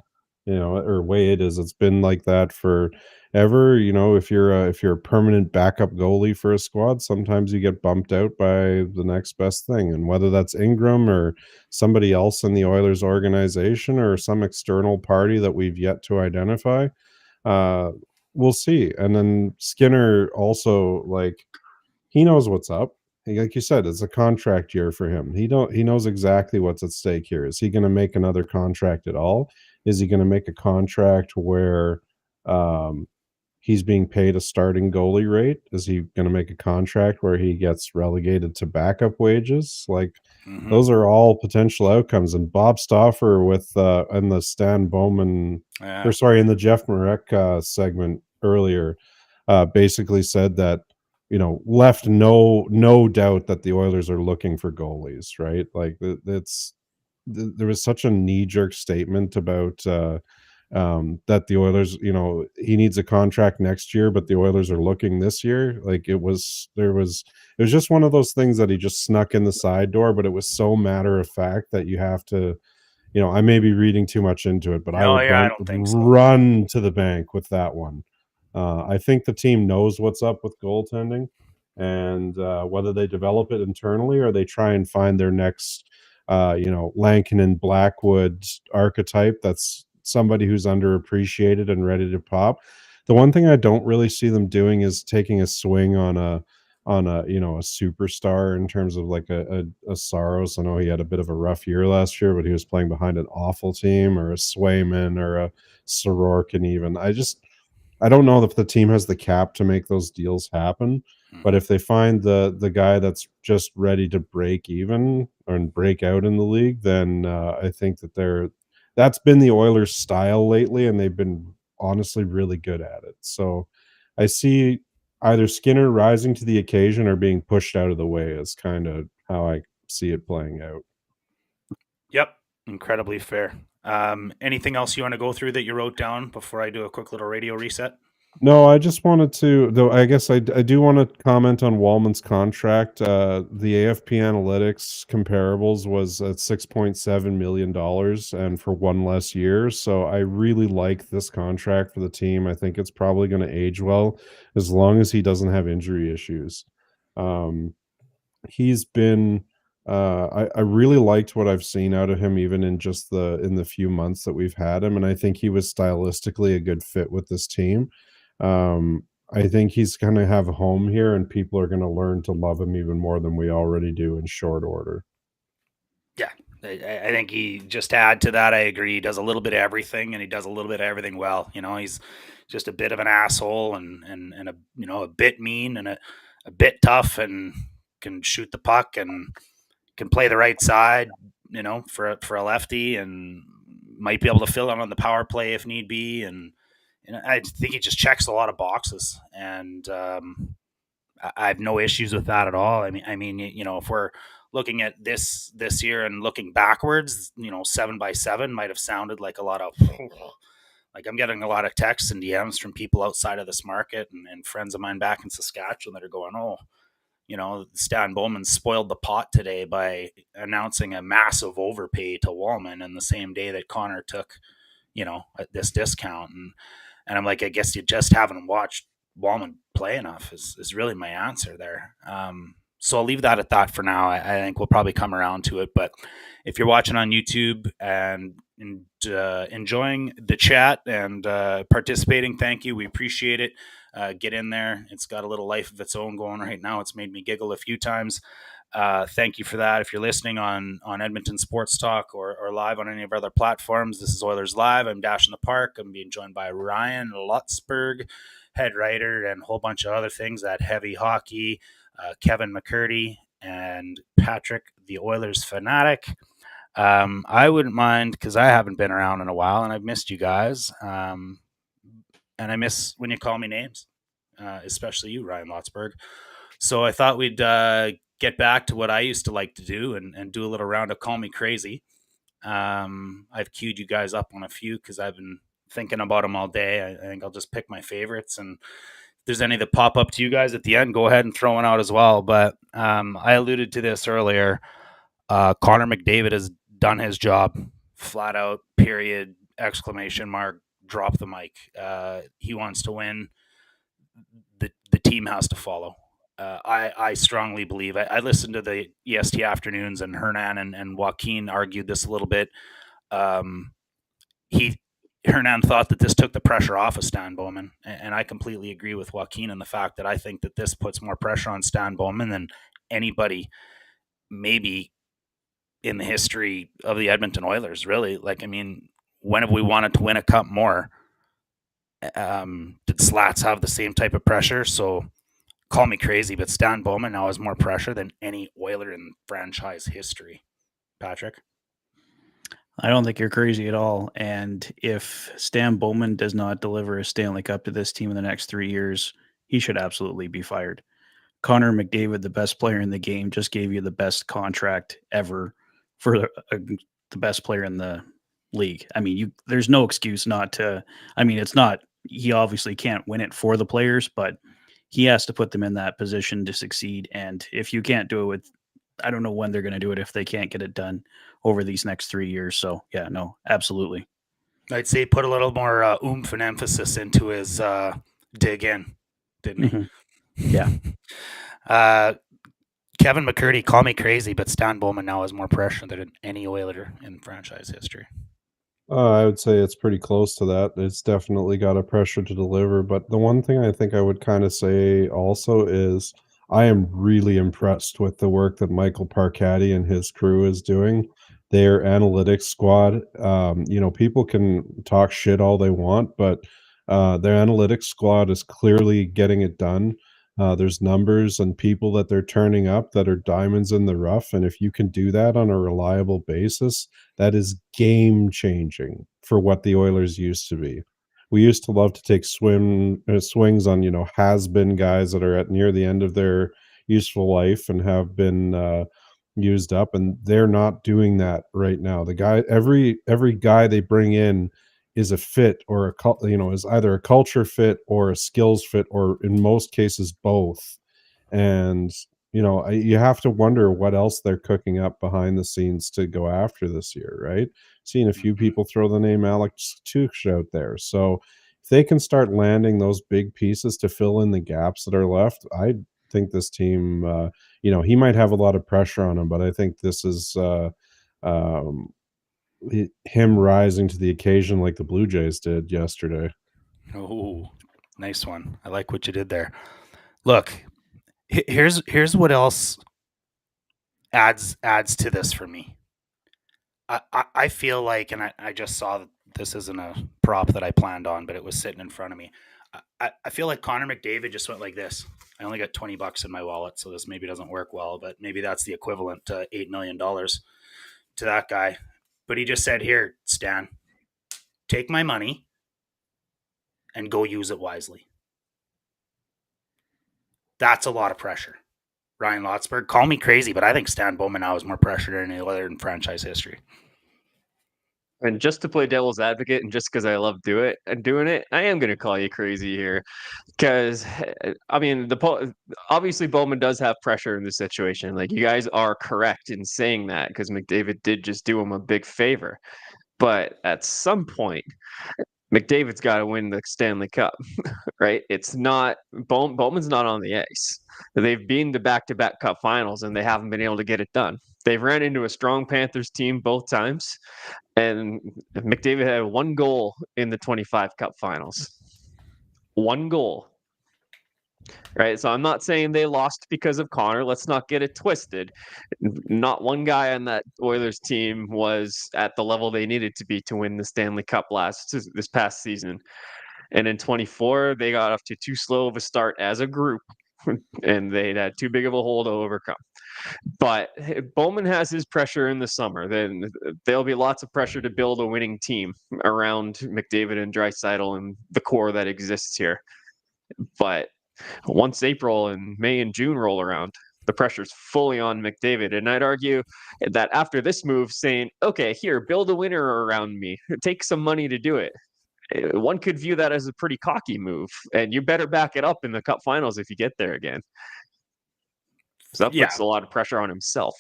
D: or way it is. It's been like that forever. If you're a permanent backup goalie for a squad, sometimes you get bumped out by the next best thing, and whether that's Ingram or somebody else in the Oilers organization or some external party that we've yet to identify, we'll see. And then Skinner also, like, he knows what's up. Like you said, it's a contract year for him. He knows exactly what's at stake here. Is he going to make another contract at all? Is he going to make a contract where he's being paid a starting goalie rate? Is he going to make a contract where he gets relegated to backup wages? Like, those are all potential outcomes. And Bob Stauffer with in the Stan Bowman, or sorry, in the Jeff Marek segment earlier, basically said that, left no doubt that the Oilers are looking for goalies, right? Like there was such a knee-jerk statement about that the Oilers, he needs a contract next year, but the Oilers are looking this year. Like it was just one of those things that he just snuck in the side door, but it was so matter of fact that you have to, I may be reading too much into it, but I would
B: I don't think so.
D: run to the bank with that one. I think the team knows what's up with goaltending, and whether they develop it internally or they try and find their next, Lankin and Blackwood archetype, that's somebody who's underappreciated and ready to pop. The one thing I don't really see them doing is taking a swing on a a superstar in terms of like a Saros. I know he had a bit of a rough year last year, but he was playing behind an awful team, or a Swayman or a Sorokin even. I don't know if the team has the cap to make those deals happen, but if they find the guy that's just ready to break even and break out in the league, then I think that's been the Oilers' style lately, and they've been honestly really good at it. So I see either Skinner rising to the occasion or being pushed out of the way is kind of how I see it playing out.
B: Yep, incredibly fair. Anything else you want to go through that you wrote down before I do a quick little radio reset?
D: No, I just wanted to, though. I guess I do want to comment on Wallman's contract. The AFP Analytics comparables was at $6.7 million, and for one less year. So I really like this contract for the team. I think it's probably going to age well as long as he doesn't have injury issues. He's been. I really liked what I've seen out of him, even in the few months that we've had him, and I think he was stylistically a good fit with this team. I think he's going to have a home here, and people are going to learn to love him even more than we already do in short order.
B: Yeah, I think he just add to that. I agree. He does a little bit of everything, and he does a little bit of everything well. He's just a bit of an asshole and a bit mean and a bit tough, and can shoot the puck and can play the right side, for a lefty, and might be able to fill in on the power play if need be. And I think he just checks a lot of boxes, and I have no issues with that at all. I mean, if we're looking at this year and looking backwards, 7x7 might have sounded like a lot of, like, I'm getting a lot of texts and DMs from people outside of this market and friends of mine back in Saskatchewan that are going, Stan Bowman spoiled the pot today by announcing a massive overpay to Wallman in the same day that Connor took, this discount. And I'm like, I guess you just haven't watched Wallman play enough is really my answer there. So I'll leave that at that for now. I think we'll probably come around to it. But if you're watching on YouTube and enjoying the chat and participating, thank you. We appreciate it. Get in there. It's got a little life of its own going right now. It's made me giggle a few times. Thank you for that. If you're listening on Edmonton Sports Talk or live on any of our other platforms, this is Oilers Live. I'm Dash in the Park. I'm being joined by Ryan Lutzberg, head writer, and a whole bunch of other things at Heavy Hockey, Kevin McCurdy, and Patrick, the Oilers fanatic. I wouldn't mind, because I haven't been around in a while, and I've missed you guys. And I miss when you call me names, especially you, Ryan Lutzberg. So I thought we'd get back to what I used to like to do and do a little round of Call Me Crazy. I've queued you guys up on a few because I've been thinking about them all day. I think I'll just pick my favorites, and if there's any that pop up to you guys at the end, go ahead and throw one out as well. But I alluded to this earlier. Connor McDavid has done his job, flat out, period, exclamation mark, drop the mic. He wants to win. The team has to follow. I strongly believe. I listened to the EST afternoons, and Hernan and Joaquin argued this a little bit. Hernan thought that this took the pressure off of Stan Bowman, and I completely agree with Joaquin in the fact that I think that this puts more pressure on Stan Bowman than anybody maybe in the history of the Edmonton Oilers, really. Like, I mean, when have we wanted to win a cup more? Did Slats have the same type of pressure? So call me crazy, but Stan Bowman now has more pressure than any Oiler in franchise history. Patrick?
E: I don't think you're crazy at all. And if Stan Bowman does not deliver a Stanley Cup to this team in the next 3 years, he should absolutely be fired. Connor McDavid, the best player in the game, just gave you the best contract ever for the best player in the league. I mean, there's no excuse not to. I mean, it's not. He obviously can't win it for the players, but he has to put them in that position to succeed. And if you can't do it with, I don't know when they're going to do it if they can't get it done over these next 3 years. So yeah, no, absolutely.
B: I'd say put a little more oomph and emphasis into his dig in, didn't he?
E: Yeah.
B: Kevin McCurdy, call me crazy, but Stan Bowman now has more pressure than any Oiler in franchise history.
D: I would say it's pretty close to that. It's definitely got a pressure to deliver. But the one thing I think I would kind of say also is I am really impressed with the work that Michael Parcati and his crew is doing. Their analytics squad, people can talk shit all they want, but their analytics squad is clearly getting it done. There's numbers and people that they're turning up that are diamonds in the rough. And if you can do that on a reliable basis, that is game changing for what the Oilers used to be. We used to love to take swings on, has been guys that are at near the end of their useful life and have been used up, and they're not doing that right now. Every guy they bring in is a fit or is either a culture fit or a skills fit, or in most cases both. And you have to wonder what else they're cooking up behind the scenes to go after this year, right? Seeing a few people throw the name Alex Tuch out there. So if they can start landing those big pieces to fill in the gaps that are left, I think this team, he might have a lot of pressure on him, but I think this is him rising to the occasion like the Blue Jays did yesterday.
B: Oh, nice one. I like what you did there. Look, here's what else adds to this for me. I feel like, and I just saw that this isn't a prop that I planned on, but it was sitting in front of me. I feel like Connor McDavid just went like this. I only got $20 in my wallet, so this maybe doesn't work well, but maybe that's the equivalent to $8 million to that guy. But he just said, "Here, Stan, take my money and go use it wisely." That's a lot of pressure. Ryan Lotzberg, call me crazy, but I think Stan Bowman now has more pressure than any other in franchise history.
C: And just to play devil's advocate, and just because I love doing it, I am going to call you crazy here, because I mean, obviously Bowman does have pressure in this situation. Like, you guys are correct in saying that, because McDavid did just do him a big favor. But at some point, McDavid's got to win the Stanley Cup, right? It's not Bowman's not on the ice. They've been to back-to-back Cup finals, and they haven't been able to get it done. They've ran into a strong Panthers team both times, and McDavid had one goal in the 25 Cup finals. One goal. Right, so I'm not saying they lost because of Connor. Let's not get it twisted. Not one guy on that Oilers team was at the level they needed to be to win the Stanley Cup this past season. And in 24, they got off to too slow of a start as a group, and they had too big of a hole to overcome. But Bowman has his pressure in the summer. Then there'll be lots of pressure to build a winning team around McDavid and Draisaitl and the core that exists here. But once April and May and June roll around, the pressure's fully on McDavid. And I'd argue that after this move, saying, okay, here, build a winner around me, take some money to do it, one could view that as a pretty cocky move. And you better back it up in the Cup finals if you get there again. So that puts a lot of pressure on himself.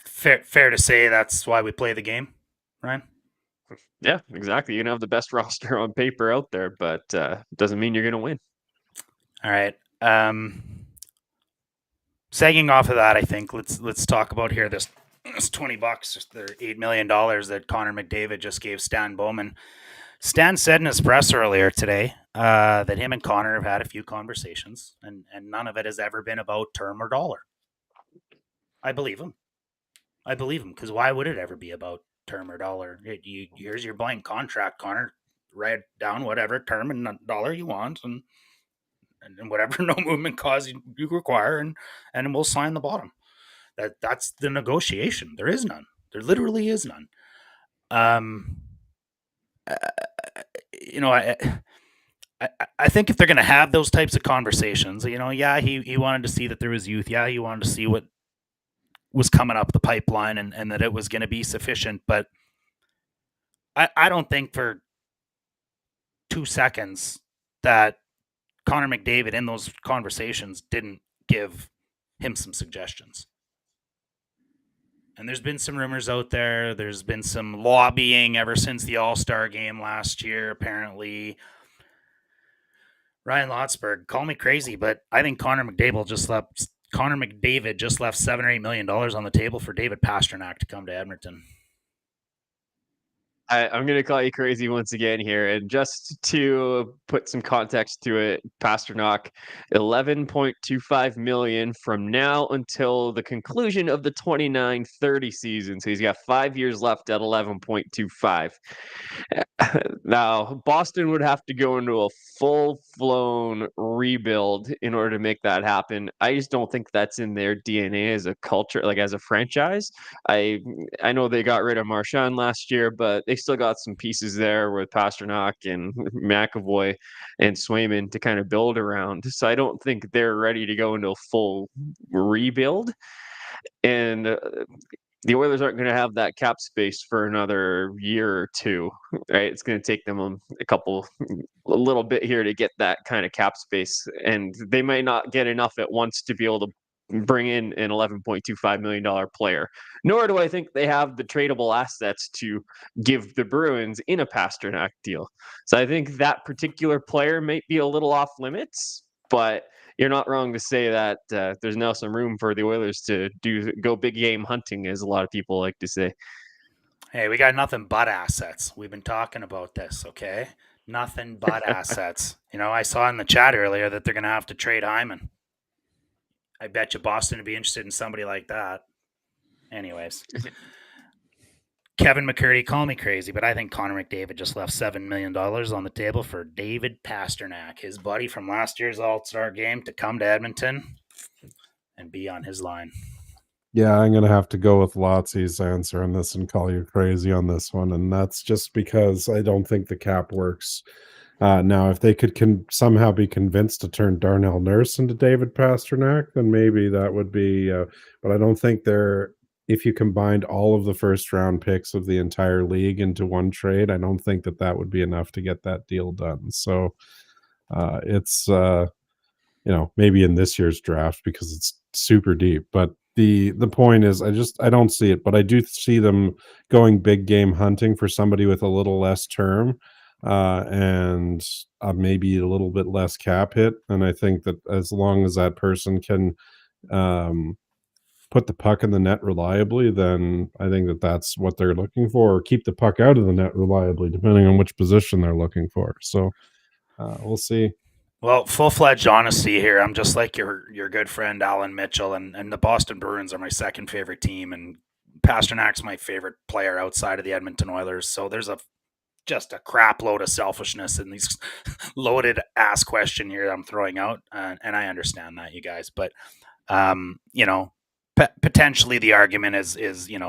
B: Fair to say that's why we play the game, Ryan?
C: Yeah, exactly. You can have the best roster on paper out there, but doesn't mean you're going to win.
B: All right. Sagging off of that, I think let's talk about here this $20, the $8 million that Connor McDavid just gave Stan Bowman. Stan said in his press earlier today that him and Connor have had a few conversations, and none of it has ever been about term or dollar. I believe him, because why would it ever be about term or dollar. Here's your blank contract, Connor. Write down whatever term and dollar you want, and whatever no movement clause you require, and we'll sign the bottom. That's the negotiation. There is none. There literally is none. You know, I think if they're going to have those types of conversations, you know, yeah, he wanted to see that there was youth. Yeah, he wanted to see what was coming up the pipeline and that it was going to be sufficient. But I don't think for 2 seconds that Connor McDavid in those conversations didn't give him some suggestions. And there's been some rumors out there. There's been some lobbying ever since the All-Star game last year, apparently. Ryan Lotzberg, call me crazy, but I think Connor McDavid just left $7 or $8 million on the table for David Pastrnak to come to Edmonton.
C: I'm going to call you crazy once again here. And just to put some context to it, Pastrnak, $11.25 million from now until the conclusion of the 29-30 season. So he's got 5 years left at 11.25. Now, Boston would have to go into a full-blown rebuild in order to make that happen. I just don't think that's in their DNA as a culture, like as a franchise. I know they got rid of Marchand last year, but they still got some pieces there with Pastrnak and McAvoy and Swayman to kind of build around. So I don't think they're ready to go into a full rebuild. And the Oilers aren't going to have that cap space for another year or two, right? It's going to take them a little bit here to get that kind of cap space. And they might not get enough at once to be able to bring in an $11.25 million player, nor do I think they have the tradable assets to give the Bruins in a Pastrnak deal. So I think that particular player might be a little off limits, but you're not wrong to say that there's now some room for the Oilers to go big game hunting, as a lot of people like to say.
B: Hey, we got nothing but assets. We've been talking about this, okay? Nothing but assets. You know, I saw in the chat earlier that they're going to have to trade Hyman. I bet you Boston would be interested in somebody like that. Anyways. Kevin McCurdy, call me crazy, but I think Connor McDavid just left $7 million on the table for David Pastrnak, his buddy from last year's All-Star game, to come to Edmonton and be on his line.
D: Yeah, I'm going to have to go with Lotzi's answer on this and call you crazy on this one. And that's just because I don't think the cap works. Now, if they could somehow be convinced to turn Darnell Nurse into David Pastrnak, then maybe that would be. But I don't think if you combined all of the first-round picks of the entire league into one trade, I don't think that would be enough to get that deal done. So it's maybe in this year's draft because it's super deep. But the point is, I don't see it, but I do see them going big game hunting for somebody with a little less term. And maybe a little bit less cap hit. And I think that as long as that person can put the puck in the net reliably, then I think that that's what they're looking for, or keep the puck out of the net reliably, depending on which position they're looking for. So we'll see.
B: Well, full-fledged honesty here. I'm just like your good friend Alan Mitchell, and the Boston Bruins are my second favorite team, and Pasternak's my favorite player outside of the Edmonton Oilers. So there's just a crap load of selfishness in these loaded ass question here I'm throwing out. And I understand that, you guys, but potentially the argument is,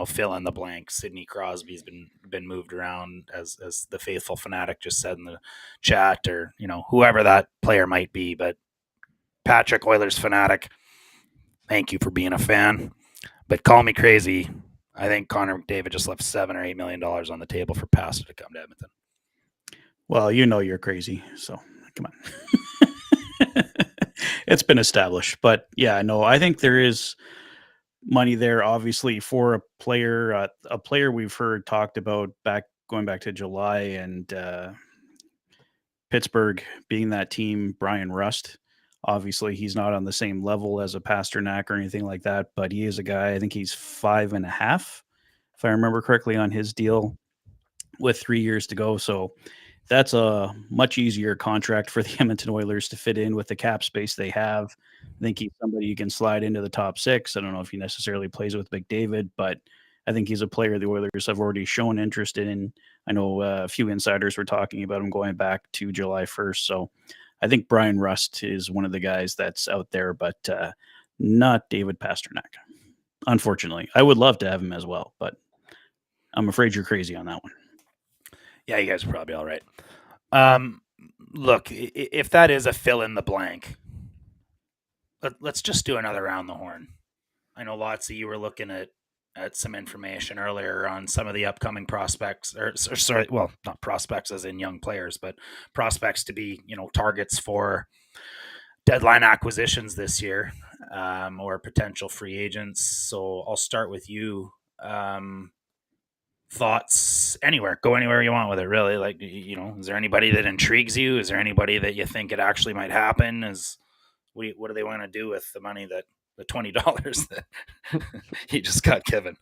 B: fill in the blank. Sidney Crosby's been moved around, as the faithful fanatic just said in the chat, or, whoever that player might be. But Patrick, Oilers fanatic, thank you for being a fan, but call me crazy. I think Connor McDavid just left $7 or $8 million on the table for Pasta to come to Edmonton.
E: Well, you're crazy, so come on. It's been established, but yeah, no, I think there is money there, obviously, for a player we've heard talked about going back to July, and Pittsburgh being that team. Brian Rust, obviously, he's not on the same level as a Pastrnak or anything like that, but he is a guy. I think he's 5.5, if I remember correctly, on his deal with 3 years to go. So that's a much easier contract for the Edmonton Oilers to fit in with the cap space they have. I think he's somebody you can slide into the top 6. I don't know if he necessarily plays with McDavid, but I think he's a player the Oilers have already shown interest in. I know a few insiders were talking about him going back to July 1st. So I think Brian Rust is one of the guys that's out there, but not David Pastrnak. Unfortunately, I would love to have him as well, but I'm afraid you're crazy on that one.
B: Yeah, you guys are probably all right. Look, if that is a fill in the blank, let's just do another round the horn. I know lots of you were looking at some information earlier on some of the upcoming prospects, or sorry, well, not prospects as in young players, but prospects to be, targets for deadline acquisitions this year, or potential free agents. So I'll start with you. Thoughts anywhere, go anywhere you want with it, really. Like, is there anybody that intrigues you? Is there anybody that you think it actually might happen? What do they want to do with the money, that the $20 that he just got given?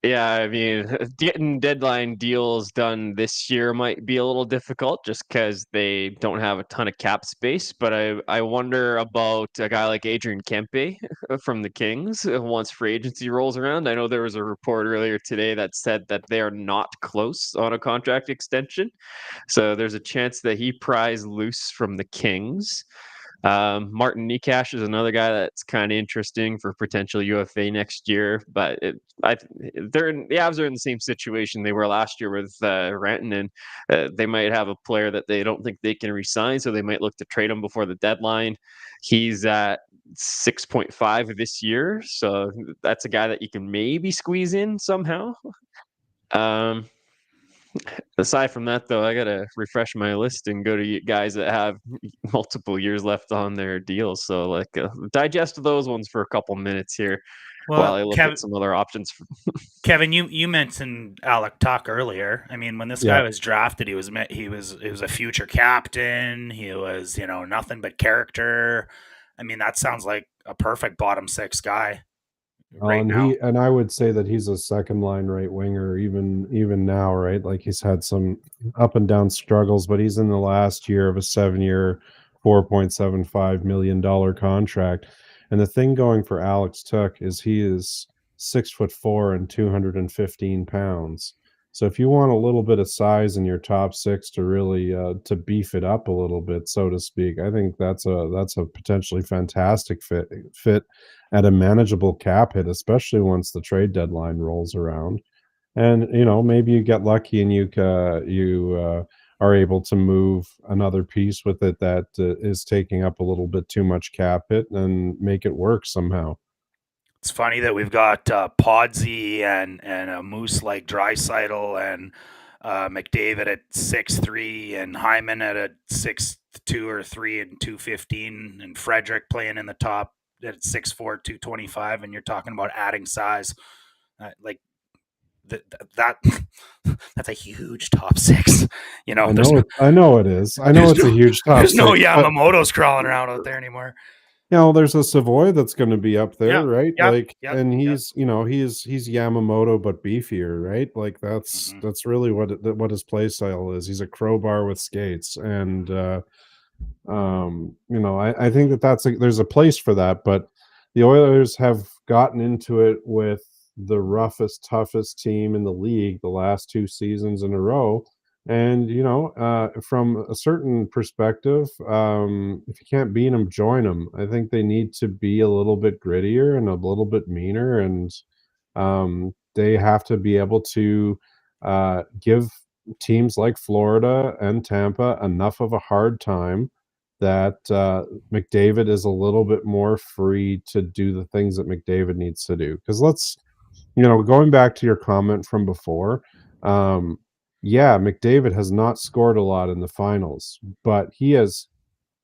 C: Yeah, I mean, getting deadline deals done this year might be a little difficult just because they don't have a ton of cap space. But I wonder about a guy like Adrian Kempe from the Kings once free agency rolls around. I know there was a report earlier today that said that they are not close on a contract extension. So there's a chance that he pries loose from the Kings. Martin Nikash is another guy that's kind of interesting for potential UFA next year, but the Avs are in the same situation they were last year with Rantanen. They might have a player that they don't think they can re-sign, so they might look to trade him before the deadline. He's at 6.5 this year, so that's a guy that you can maybe squeeze in somehow. Aside from that, though, I gotta refresh my list and go to guys that have multiple years left on their deals. So, digest those ones for a couple minutes here while I look at some other options.
B: Kevin, you mentioned Alec Tuck earlier. I mean, when this guy was drafted, he was a future captain. He was, nothing but character. I mean, that sounds like a perfect bottom six guy.
D: And I would say that he's a second line right winger even now, right? Like, he's had some up and down struggles, but he's in the last year of a 7-year, $4.75 million contract. And the thing going for Alex Tuch is he is 6'4" and 215 pounds. So if you want a little bit of size in your top six to really to beef it up a little bit, so to speak, I think that's a potentially fantastic fit at a manageable cap hit, especially once the trade deadline rolls around. And maybe you get lucky and you are able to move another piece with it that is taking up a little bit too much cap hit and make it work somehow.
B: It's funny that we've got Podsy and a moose like Draisaitl and McDavid at 6'3" and Hyman at a 6'2" or 3 and 215, and Frederick playing in the top at 6'4", 225, and you're talking about adding size. That's a huge top six.
D: I know it is. I know it's a huge top
B: there's
D: six.
B: There's no Yamamoto's crawling around out there anymore.
D: There's a Savoy that's going to be up there, right?
B: And
D: he's he's Yamamoto but beefier, right? Like that's really what his play style is. He's a crowbar with skates, and I think there's a place for that. But the Oilers have gotten into it with the roughest, toughest team in the league the last 2 seasons in a row. And, from a certain perspective, if you can't beat them, join them. I think they need to be a little bit grittier and a little bit meaner. And they have to be able to give teams like Florida and Tampa enough of a hard time that McDavid is a little bit more free to do the things that McDavid needs to do. Because going back to your comment from before, McDavid has not scored a lot in the finals, but he has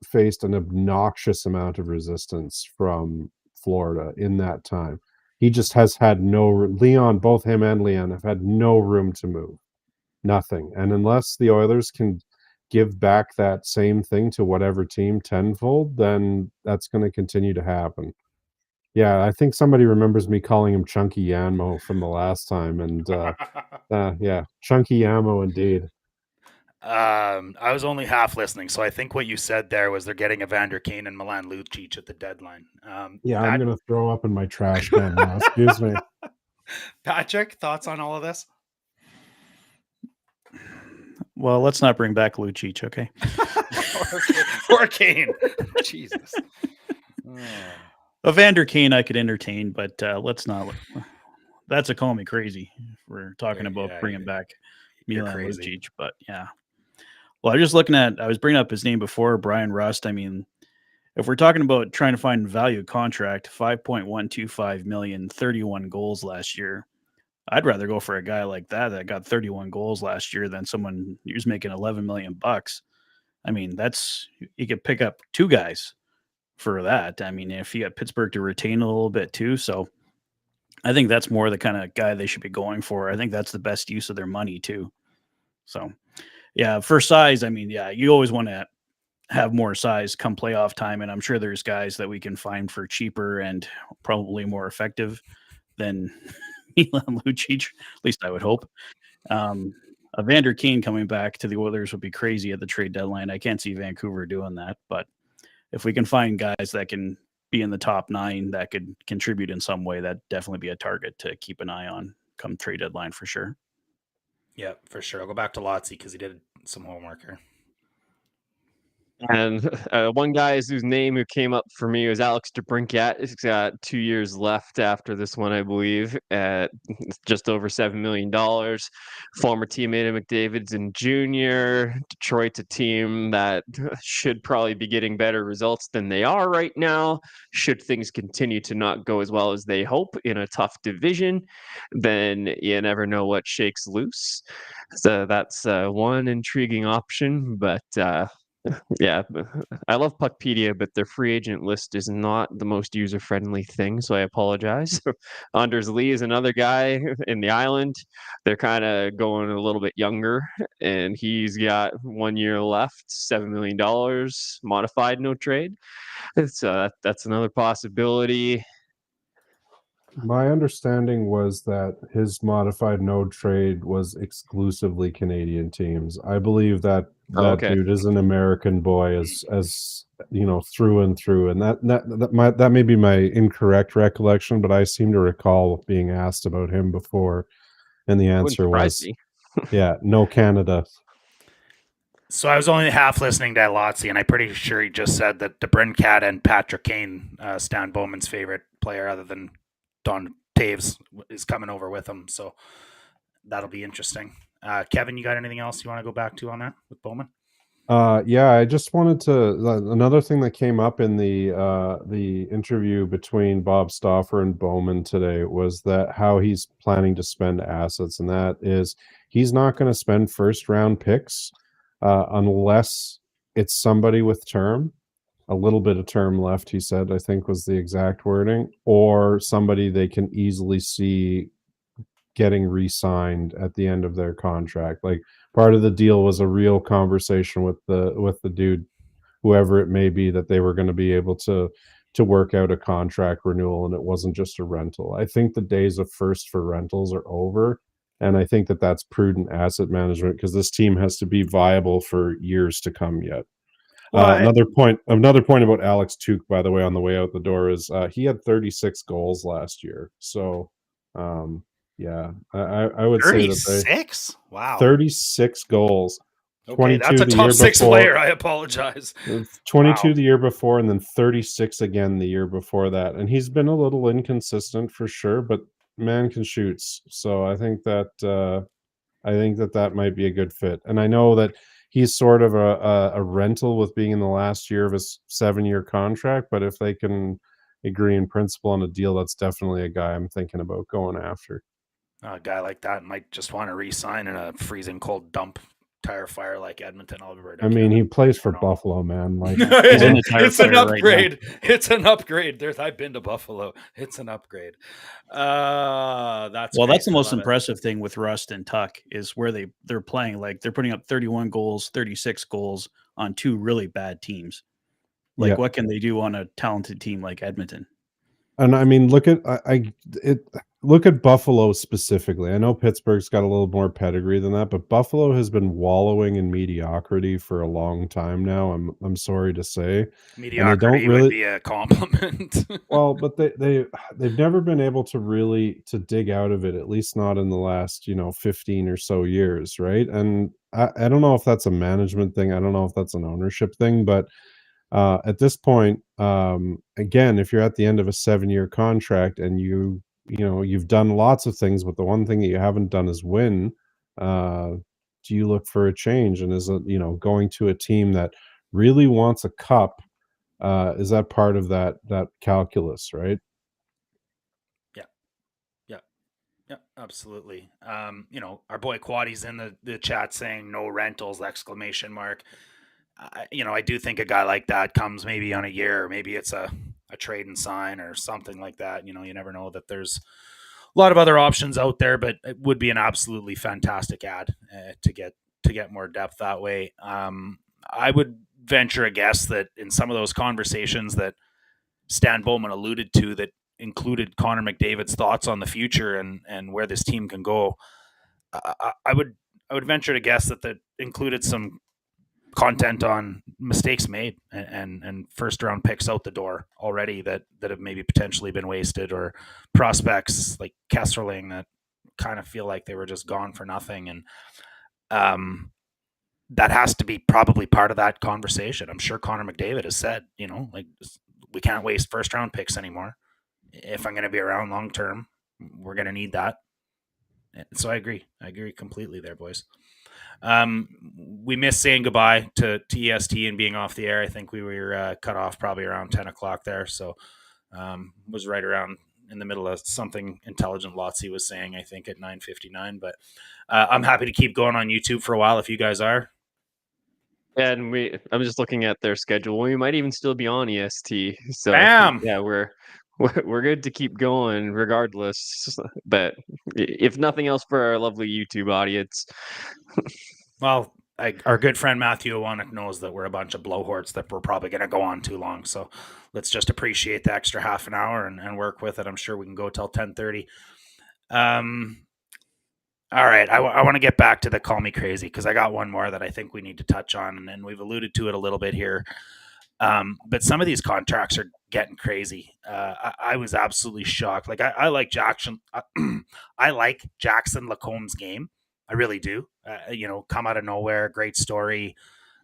D: faced an obnoxious amount of resistance from Florida in that time. He just has had both him and Leon have had no room to move. Nothing. And unless the Oilers can give back that same thing to whatever team tenfold, then that's going to continue to happen. Yeah, I think somebody remembers me calling him Chunky Yamo from the last time, and Chunky Yamo indeed.
B: I was only half listening, so I think what you said there was they're getting Evander Kane and Milan Lucic at the deadline.
D: I'm going to throw up in my trash can now. Excuse me.
B: Patrick, thoughts on all of this?
E: Well, let's not bring back Lucic, okay?
B: or Kane. Jesus.
E: Evander Kane I could entertain, but let's not. That's a call me crazy. If we're talking about bringing back Milan Lucic, but yeah. Well, I was just looking at. I was bringing up his name before, Brian Rust. I mean, if we're talking about trying to find value contract, 5.125 million, 31 goals last year. I'd rather go for a guy like that got 31 goals last year than someone who's making 11 million bucks. I mean, you could pick up two guys for that. I mean, if you got Pittsburgh to retain a little bit too, so I think that's more the kind of guy they should be going for. I think that's the best use of their money too. So, yeah, for size, I mean, yeah, you always want to have more size come playoff time, and I'm sure there's guys that we can find for cheaper and probably more effective than Milan Lucic. At least I would hope. Evander Kane coming back to the Oilers would be crazy at the trade deadline. I can't see Vancouver doing that, but if we can find guys that can be in the top 9 that could contribute in some way, that'd definitely be a target to keep an eye on come trade deadline for sure.
B: Yeah, for sure. I'll go back to Lotzi because he did some homework here.
C: And one guy whose name who came up for me was Alex DeBrincat. He's got 2 years left after this one, I believe, at just over $7 million. Former teammate of McDavid's in junior. Detroit's a team that should probably be getting better results than they are right now. Should things continue to not go as well as they hope in a tough division, then you never know what shakes loose. So that's one intriguing option, but yeah, I love Puckpedia, but their free agent list is not the most user-friendly thing, so I apologize. Anders Lee is another guy in the Island. They're kind of going a little bit younger, and he's got 1 year left, $7 million, modified, no trade. So that's another possibility.
D: My understanding was that his modified no trade was exclusively Canadian teams. I believe that dude is an American boy, as you know, through and through. And that may be my incorrect recollection, but I seem to recall being asked about him before, and the answer was, yeah, no Canada.
B: So I was only half listening to Lotzi, and I'm pretty sure he just said that DeBrincat and Patrick Kane, Stan Bowman's favorite player, other than Don Taves, is coming over with him. So that'll be interesting. Kevin, you got anything else you want to go back to on that with Bowman?
D: Yeah, I just wanted to. Another thing that came up in the interview between Bob Stauffer and Bowman today was that how he's planning to spend assets, and that is he's not going to spend first round picks unless it's somebody with term, a little bit of term left. He said, I think was the exact wording, or somebody they can easily see getting re-signed at the end of their contract. Like, part of the deal was a real conversation with the dude, whoever it may be, that they were going to be able to work out a contract renewal, and it wasn't just a rental. I think the days of first for rentals are over, and I think that that's prudent asset management, because this team has to be viable for years to come yet. Well, another point about Alex Tuch, by the way, on the way out the door, is he had 36 goals last year. So yeah, I would
B: 36?
D: say that
B: 36? Wow.
D: 36 goals.
B: Okay, that's a top 6 player. I apologize.
D: 22 the year before, and then 36 again the year before that. And he's been a little inconsistent for sure, but man can shoot. So I think that that might be a good fit. And I know that he's sort of a rental with being in the last year of his 7-year contract, but if they can agree in principle on a deal, that's definitely a guy I'm thinking about going after.
B: A guy like that might just want to re-sign in a freezing cold dump tire fire like Edmonton, Alberta.
D: I mean, he plays for Buffalo, man. Like,
B: it's an upgrade. Right, it's an upgrade. I've been to Buffalo. It's an upgrade. That's
E: the most impressive thing with Rust and Tuck is where they're playing. Like, they're putting up 31 goals, 36 goals on 2 really bad teams. Like, what can they do on a talented team like Edmonton?
D: And I mean, look at look at Buffalo specifically. I know Pittsburgh's got a little more pedigree than that, but Buffalo has been wallowing in mediocrity for a long time now. I'm sorry to say, and they don't
B: Mediocrity would
D: really.
B: be a compliment.
D: Well, but they've never been able to really to dig out of it, at least not in the last 15 or so years, right? And I don't know if that's a management thing. I don't know if that's an ownership thing, but at this point, again, if you're at the end of a 7-year contract and you've done lots of things, but the one thing that you haven't done is win, uh, do you look for a change? And is it, going to a team that really wants a cup? Is that part of that calculus, right?
B: Yeah, yeah, yeah, absolutely. Our boy Quaddy's in the chat saying no rentals, exclamation mark. I do think a guy like that comes maybe on a year, or maybe it's a trade and sign or something like that. You never know that there's a lot of other options out there, but it would be an absolutely fantastic ad to get more depth that way. I would venture a guess that in some of those conversations that Stan Bowman alluded to, that included Connor McDavid's thoughts on the future and where this team can go, I would venture to guess that included some content on mistakes made and first round picks out the door already that have maybe potentially been wasted, or prospects like Kesserling that kind of feel like they were just gone for nothing. And that has to be probably part of that conversation. I'm sure Connor McDavid has said, like, we can't waste first round picks anymore. If I'm going to be around long term, we're going to need that. So I agree completely there, boys. We missed saying goodbye to EST and being off the air. I think we were cut off probably around 10 o'clock there. So was right around in the middle of something intelligent Lotzi was saying, I think at 9:59. But I'm happy to keep going on YouTube for a while if you guys are.
C: And I'm just looking at their schedule. We might even still be on EST. So
B: Bam!
C: yeah, we're good to keep going regardless. But if nothing else, for our lovely YouTube audience.
B: Well, our good friend Matthew Owanek knows that we're a bunch of blowhards that we're probably going to go on too long. So let's just appreciate the extra half an hour and work with it. I'm sure we can go till 10:30. All right. I want to get back to the call me crazy, because I got one more that I think we need to touch on, and we've alluded to it a little bit here. But some of these contracts are getting crazy. I was absolutely shocked. Like I like Jackson. I like Jackson Lacombe's game. I really do. Come out of nowhere, great story.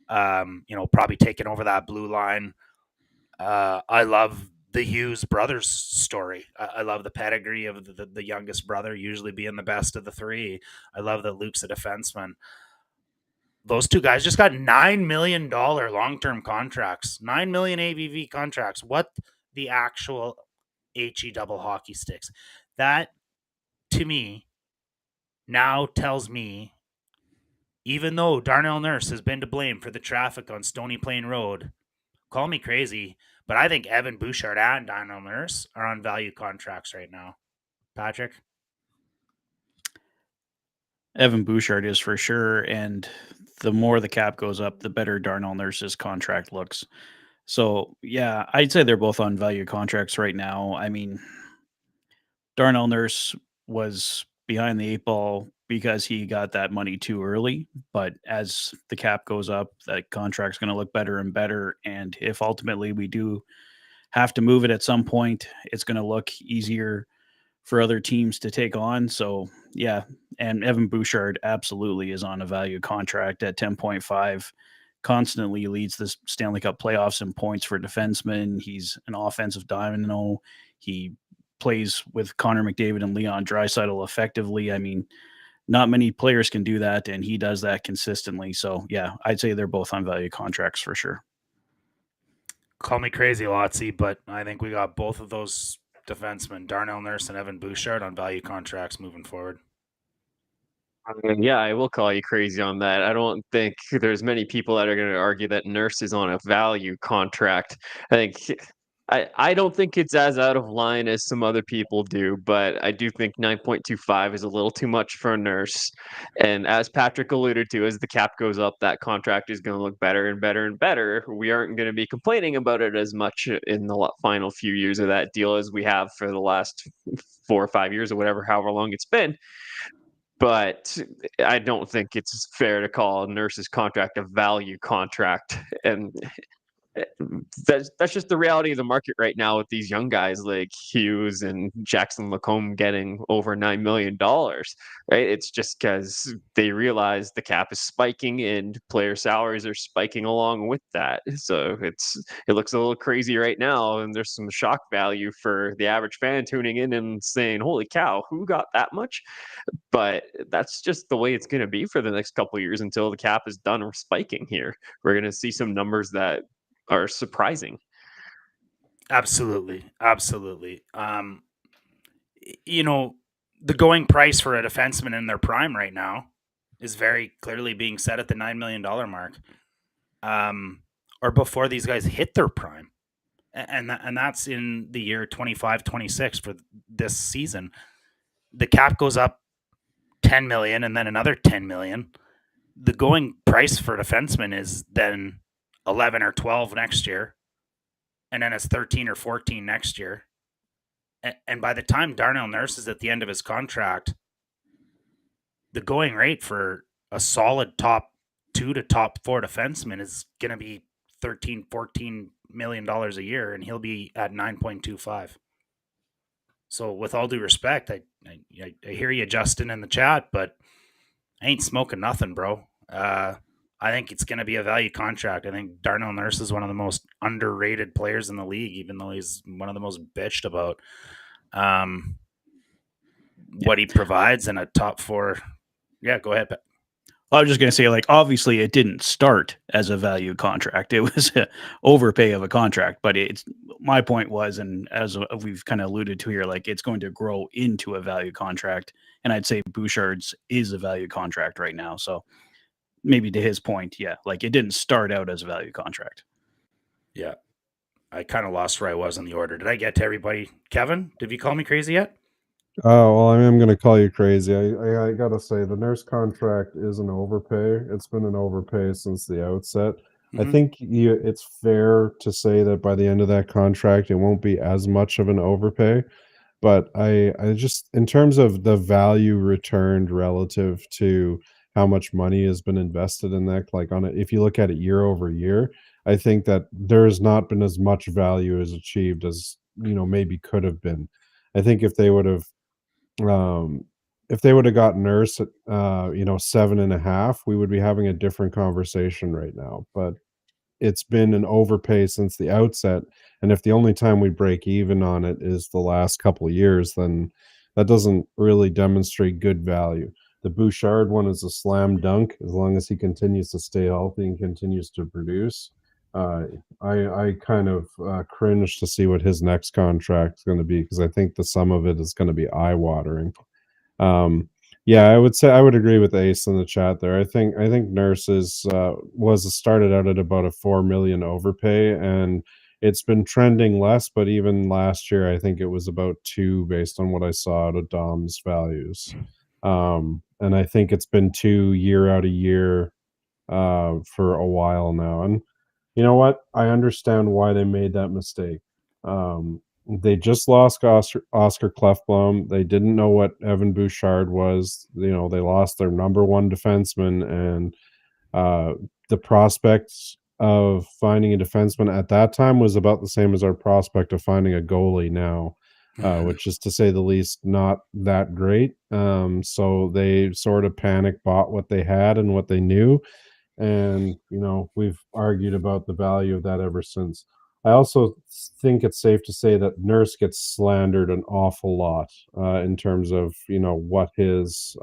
B: Probably taking over that blue line. I love the Hughes brothers story. I love the pedigree of the youngest brother usually being the best of the three. I love that Luke's a defenseman. Those two guys just got $9 million long-term contracts, $9 million AVV contracts. What the actual HE double hockey sticks? That, to me, now tells me, even though Darnell Nurse has been to blame for the traffic on Stony Plain Road, call me crazy, but I think Evan Bouchard and Darnell Nurse are on value contracts right now. Patrick?
E: Evan Bouchard is for sure, and the more the cap goes up, the better Darnell Nurse's contract looks. So, yeah, I'd say they're both on value contracts right now. I mean, Darnell Nurse was behind the 8 ball because he got that money too early, but as the cap goes up, that contract's going to look better and better, and if ultimately we do have to move it at some point, it's going to look easier for other teams to take on. So, yeah, and Evan Bouchard absolutely is on a value contract at 10.5. Constantly leads the Stanley Cup playoffs in points for defensemen. He's an offensive dynamo. He plays with Connor McDavid and Leon Draisaitl effectively. I mean, not many players can do that, and he does that consistently. So, yeah, I'd say they're both on value contracts for sure.
B: Call me crazy, Lotzi, but I think we got both of those defensemen, Darnell Nurse and Evan Bouchard, on value contracts moving forward.
C: Yeah, I will call you crazy on that. I don't think there's many people that are going to argue that Nurse is on a value contract. I think I don't think it's as out of line as some other people do, but I do think 9.25 is a little too much for a Nurse. And as Patrick alluded to, as the cap goes up, that contract is going to look better and better and better. We aren't going to be complaining about it as much in the final few years of that deal as we have for the last 4 or 5 years or whatever, however long it's been. But I don't think it's fair to call Nurse's contract a value contract. And that's just the reality of the market right now with these young guys like Hughes and Jackson Lacombe getting over $9 million, right? It's just because they realize the cap is spiking and player salaries are spiking along with that. So it looks a little crazy right now, and there's some shock value for the average fan tuning in and saying, "Holy cow, who got that much?" But that's just the way it's going to be for the next couple of years until the cap is done spiking here. We're going to see some numbers that are surprising.
B: Absolutely. The going price for a defenseman in their prime right now is very clearly being set at the $9 million mark, or before these guys hit their prime. And that's in the year 25-26 for this season. The cap goes up 10 million and then another 10 million. The going price for defenseman is then 11 or 12 next year, and then it's 13 or 14 next year. And by the time Darnell Nurse is at the end of his contract, the going rate for a solid top 2 to top 4 defenseman is going to be $13-14 million a year, and he'll be at 9.25. So with all due respect, I hear you, Justin, in the chat, but I ain't smoking nothing, bro. I think it's going to be a value contract. I think Darnell Nurse is one of the most underrated players in the league, even though he's one of the most bitched about what he provides in a top 4. Yeah, go ahead, Pat.
E: I was just going to say, like, obviously it didn't start as a value contract. It was an overpay of a contract, but my point was, and as we've kind of alluded to here, like, it's going to grow into a value contract. And I'd say Bouchard's is a value contract right now. So maybe to his point, yeah, like, it didn't start out as a value contract.
B: Yeah. I kind of lost where I was in the order. Did I get to everybody? Kevin, did you call me crazy yet?
D: Oh, well, I am going to call you crazy. I got to say, the Nurse contract is an overpay. It's been an overpay since the outset. I think it's fair to say that by the end of that contract, it won't be as much of an overpay. But I just, in terms of the value returned relative to how much money has been invested in that, like if you look at it year over year, I think that there has not been as much value as achieved as, maybe could have been. I think if they would have got Nurse at 7.5, we would be having a different conversation right now. But it's been an overpay since the outset, and if the only time we break even on it is the last couple of years, then that doesn't really demonstrate good value. The Bouchard one is a slam dunk as long as he continues to stay healthy and continues to produce. I kind of cringe to see what his next contract is going to be, because I think the sum of it is going to be eye-watering. Yeah, I would agree with Ace in the chat there. I think Nurses was started out at about a 4 million overpay, and it's been trending less. But even last year, I think it was about 2 based on what I saw out of Dom's values. And I think it's been 2 year out of year for a while now. And you know what? I understand why they made that mistake. They just lost Oscar Klefblom. They didn't know what Evan Bouchard was. They lost their number 1 defenseman, and the prospects of finding a defenseman at that time was about the same as our prospect of finding a goalie now, which is, to say the least, not that great. So they sort of panic bought what they had and what they knew. And, we've argued about the value of that ever since. I also think it's safe to say that Nurse gets slandered an awful lot in terms of, what his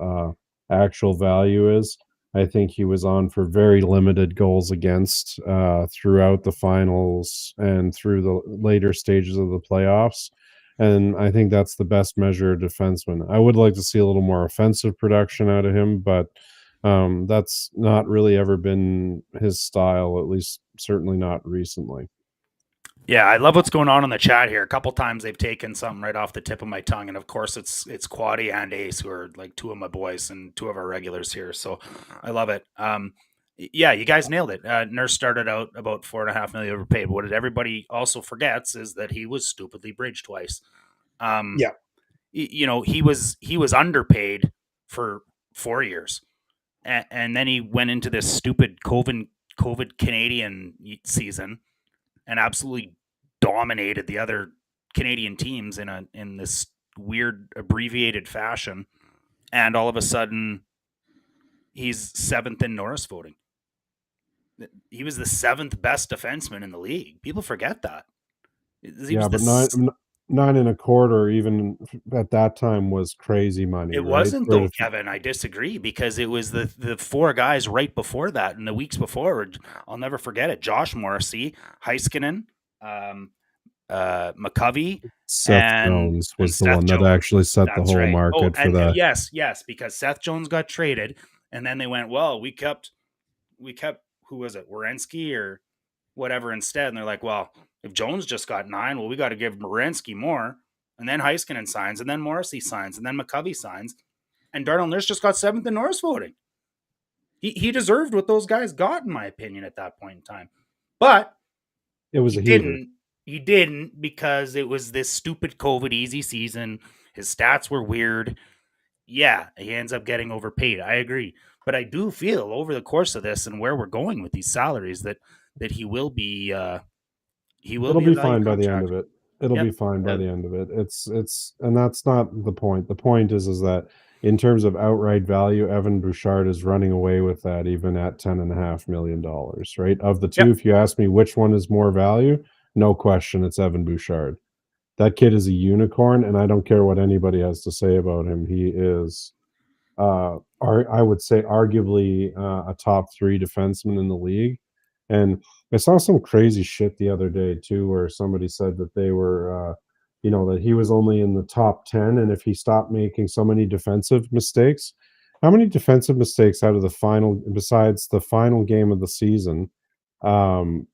D: actual value is. I think he was on for very limited goals against throughout the finals and through the later stages of the playoffs. And I think that's the best measure of defenseman. I would like to see a little more offensive production out of him, but that's not really ever been his style, at least certainly not recently.
B: Yeah, I love what's going on in the chat here. A couple times they've taken something right off the tip of my tongue, and of course it's Quaddy and Ace, who are like two of my boys and two of our regulars here. So I love it. Yeah, you guys nailed it. Nurse started out about $4.5 million overpaid. What everybody also forgets is that he was stupidly bridged twice.
F: Yeah.
B: You know, he was underpaid for 4 years, and then he went into this stupid COVID Canadian season and absolutely dominated the other Canadian teams in this weird abbreviated fashion. And all of a sudden, he's seventh in Norris voting. He was the seventh best defenseman in the league. People forget that.
D: Yeah, but 9.25 even at that time was crazy money.
B: It
D: right?
B: wasn't though, Kevin. I disagree, because it was the four guys right before that and the weeks before. I'll never forget it. Josh Morrissey, Heiskanen, McCovey,
D: Seth Jones was the
B: Seth
D: one
B: Jones.
D: that actually set the
B: That's
D: whole
B: right.
D: market for that.
B: Yes, because Seth Jones got traded, and then they went, well, we kept who was it, Werenski or whatever instead, and they're like, well, if Jones just got 9, well, we got to give Werenski more, and then Heiskanen signs, and then Morrissey signs, and then McCovey signs, and Darnell Nurse just got 7th in Norris voting. He deserved what those guys got, in my opinion, at that point in time, but
D: it was a heater.
B: He didn't, because it was this stupid COVID easy season. His stats were weird. Yeah, he ends up getting overpaid. I agree. But I do feel over the course of this and where we're going with these salaries that he will be
D: It'll be fine by the end of it. It'll
B: Yep.
D: be fine by the end of it. It's and that's not the point. The point is that in terms of outright value, Evan Bouchard is running away with that even at $10.5 million, right? Of the two,
B: Yep.
D: if you ask me which one is more value, no question, it's Evan Bouchard. That kid is a unicorn, and I don't care what anybody has to say about him. He is, I would say, arguably a top 3 defenseman in the league. And I saw some crazy shit the other day too, where somebody said that they were, that he was only in the top 10, and if he stopped making so many defensive mistakes, how many defensive mistakes out of the final, besides the final game of the season, or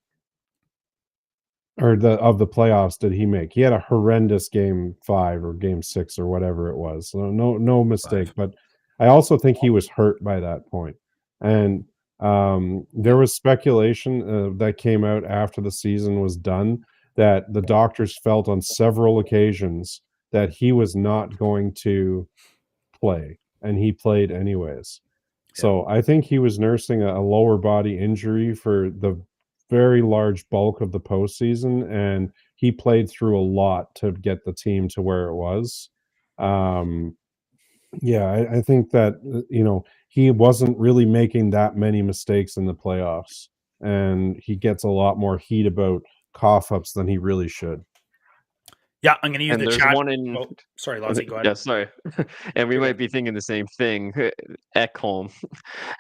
D: of the playoffs, did he make? He had a horrendous game 5 or game 6 or whatever it was. So no mistake.
B: 5.
D: But I also think he was hurt by that point. And there was speculation that came out after the season was done that the doctors felt on several occasions that he was not going to play, and he played anyways. So I think he was nursing a lower body injury for the very large bulk of the postseason, and he played through a lot to get the team to where it was. I think that he wasn't really making that many mistakes in the playoffs, and he gets a lot more heat about cough ups than he really should.
B: Yeah, I'm going to use the chat.
C: One in.
B: Oh, sorry, Lozzie, go ahead.
C: Yeah, sorry. And we might be thinking the same thing. Ekholm.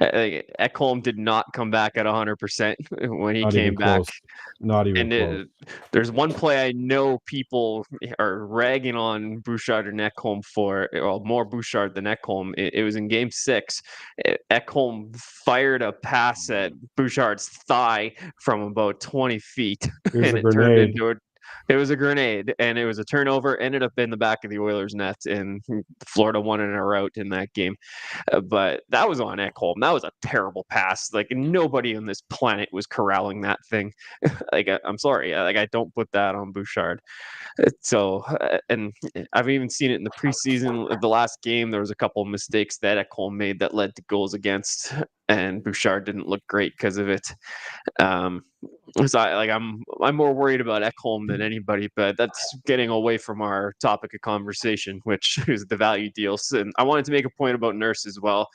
C: Ekholm did not come back at 100% when he came back.
D: Close. Not even close.
C: There's one play I know people are ragging on Bouchard and Ekholm for, well, more Bouchard than Ekholm. It was in Game 6. Ekholm fired a pass at Bouchard's thigh from about 20 feet.
D: And
C: it turned into a It was a grenade, and it was a turnover, ended up in the back of the Oilers' net, and Florida won in a rout in that game. But that was on Ekholm. That was a terrible pass. Like, nobody on this planet was corralling that thing. I'm sorry. I don't put that on Bouchard. So, and I've even seen it in the preseason of the last game. There was a couple of mistakes that Ekholm made that led to goals against, and Bouchard didn't look great because of it. So I'm more worried about Ekholm than anybody, but that's getting away from our topic of conversation, which is the value deals. And I wanted to make a point about Nurse as well.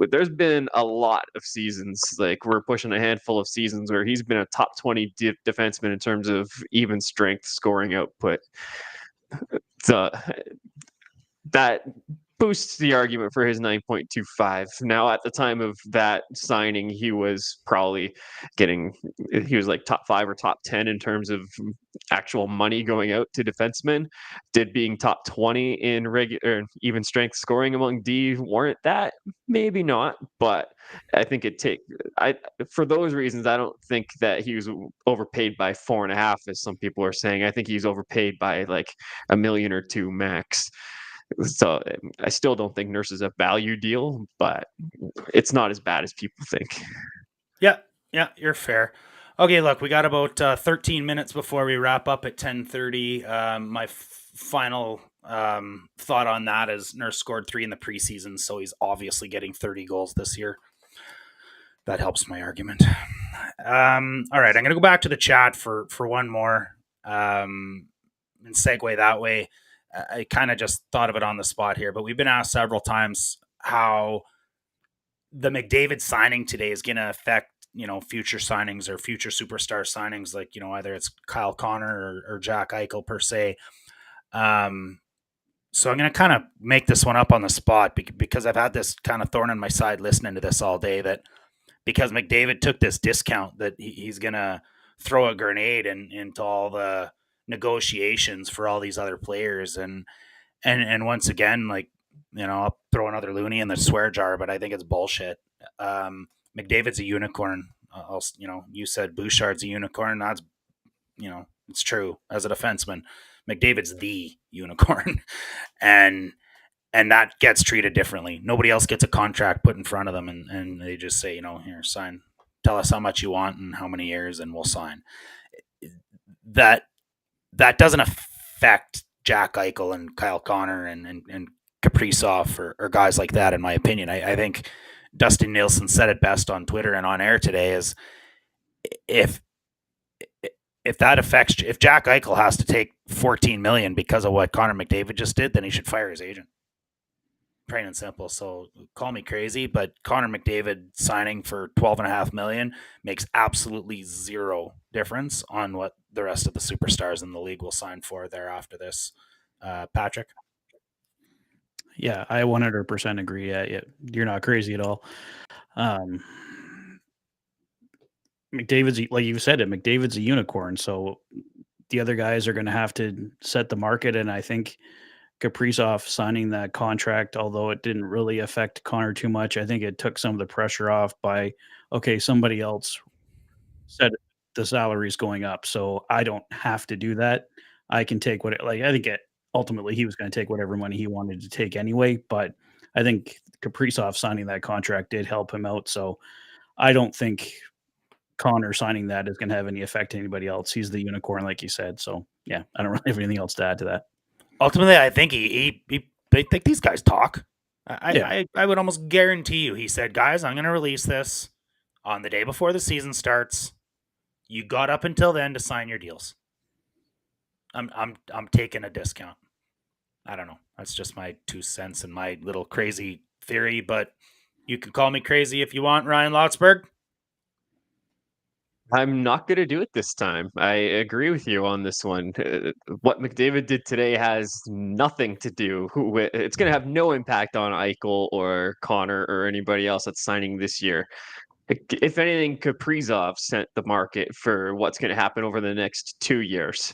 C: There's been a lot of seasons, like we're pushing a handful of seasons where he's been a top 20 defenseman in terms of even strength scoring output. So that boosts the argument for his 9.25. Now, at the time of that signing, he was probably he was like top 5 or top 10 in terms of actual money going out to defensemen. Did being top 20 in regular even strength scoring among D warrant that? Maybe not, but I think for those reasons, I don't think that he was overpaid by 4.5, as some people are saying. I think he's overpaid by like $1 million or $2 million max. So I still don't think Nurse is a value deal, but it's not as bad as people think.
B: Yeah, you're fair. Okay, look, we got about 13 minutes before we wrap up at 10:30. My final thought on that is Nurse scored 3 in the preseason, so he's obviously getting 30 goals this year. That helps my argument. All right, I'm going to go back to the chat for one more and segue that way. I kind of just thought of it on the spot here, but we've been asked several times how the McDavid signing today is going to affect, future signings or future superstar signings, like, either it's Kyle Connor or Jack Eichel per se. So I'm going to kind of make this one up on the spot because I've had this kind of thorn in my side listening to this all day, that because McDavid took this discount that he's going to throw a grenade into all the negotiations for all these other players. And once again, like, I'll throw another loony in the swear jar, but I think it's bullshit. McDavid's a unicorn. You said Bouchard's a unicorn. That's, it's true. As a defenseman, McDavid's the unicorn, and that gets treated differently. Nobody else gets a contract put in front of them, and they just say, here, sign. Tell us how much you want and how many years, and we'll sign. That doesn't affect Jack Eichel and Kyle Connor and Kaprizov or guys like that, in my opinion. I think Dustin Nielsen said it best on Twitter and on air today, is if Jack Eichel has to take $14 million because of what Connor McDavid just did, then he should fire his agent. Plain and simple. So call me crazy, but Connor McDavid signing for $12.5 million makes absolutely zero difference on what the rest of the superstars in the league will sign for there after this. Patrick?
E: Yeah, I 100% agree. You're not crazy at all. McDavid's, like you said it, McDavid's a unicorn. So the other guys are going to have to set the market. And I think Kaprizov signing that contract, although it didn't really affect Connor too much, I think it took some of the pressure off by, okay, somebody else said the salary's going up, so I don't have to do that. I can take I think ultimately he was going to take whatever money he wanted to take anyway, but I think Kaprizov signing that contract did help him out. So I don't think Connor signing that is going to have any effect on anybody else. He's the unicorn, like you said. So yeah, I don't really have anything else to add to that.
B: Ultimately, I think they think these guys talk. I would almost guarantee you he said, guys, I'm going to release this on the day before the season starts. You got up until then to sign your deals. I'm taking a discount. I don't know. That's just my 2 cents and my little crazy theory, but you can call me crazy if you want, Ryan Lotzberg.
C: I'm not going to do it this time. I agree with you on this one. What McDavid did today has nothing to do with, it's going to have no impact on Eichel or Connor or anybody else that's signing this year. If anything, Kaprizov sent the market for what's going to happen over the next 2 years.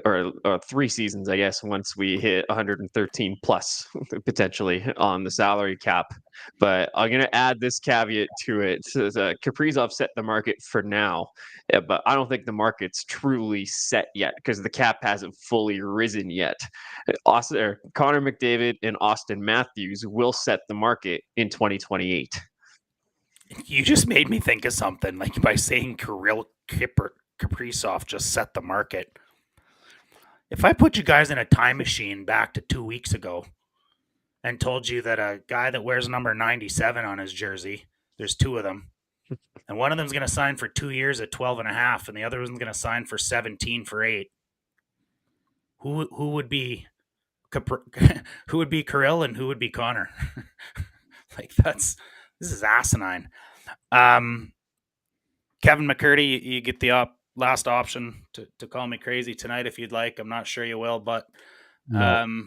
C: Or 3 seasons, I guess, once we hit 113 plus potentially on the salary cap. But I'm going to add this caveat to it. So, Kaprizov set the market for now, but I don't think the market's truly set yet because the cap hasn't fully risen yet. Connor McDavid and Austin Matthews will set the market in 2028.
B: You just made me think of something, like by saying Kaprizov just set the market. If I put you guys in a time machine back to 2 weeks ago and told you that a guy that wears number 97 on his jersey, there's 2 of them, and one of them's going to sign for 2 years at 12.5, and the other one's going to sign for 17 for 8, who would be Kirill and who would be Connor? Like, this is asinine. Kevin McCurdy, you get the last option to call me crazy tonight if you'd like. I'm not sure you will, but
D: No.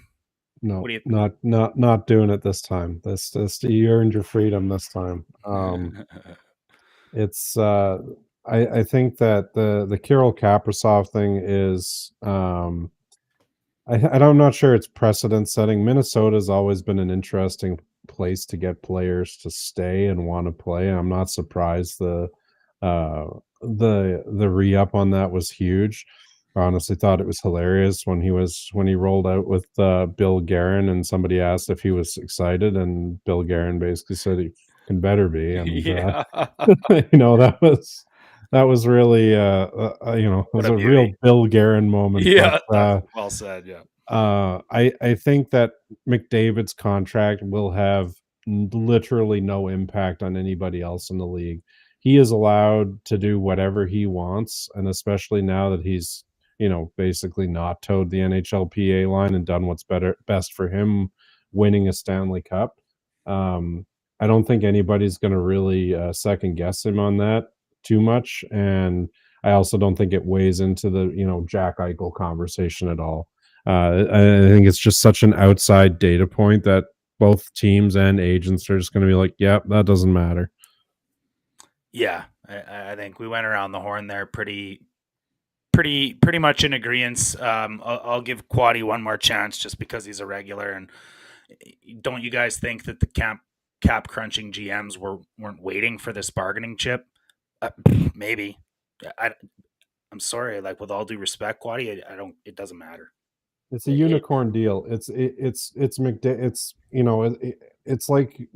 D: No,
B: What do you?
D: not doing it this time. This you earned your freedom this time. It's I think that the Kirill Kaprizov thing is I'm not sure it's precedent setting. Minnesota's always been an interesting place to get players to stay and want to play. I'm not surprised uh the re-up on that was huge. I honestly thought it was hilarious when he rolled out with Bill Guerin, and somebody asked if he was excited, and Bill Guerin basically said he can better be. And
B: Yeah.
D: that was really it
B: What
D: was
B: a
D: a real
B: beauty.
D: Bill Guerin moment.
B: Yeah.
D: But
B: Well said. Yeah.
D: I think that McDavid's contract will have literally no impact on anybody else in the league. He is allowed to do whatever he wants, and especially now that he's basically not towed the NHLPA line and done what's best for him, winning a Stanley Cup. I don't think anybody's going to really second guess him on that too much, and I also don't think it weighs into the Jack Eichel conversation at all. I think it's just such an outside data point that both teams and agents are just going to be like, "Yep, that doesn't matter."
B: Yeah, I think we went around the horn there pretty much in agreement. I'll give Quaddy one more chance just because he's a regular. And don't you guys think that the cap crunching GMs weren't waiting for this bargaining chip? Maybe. I'm sorry. Like, with all due respect, Quaddy, I don't. It doesn't matter.
D: It's a unicorn deal. It's it's like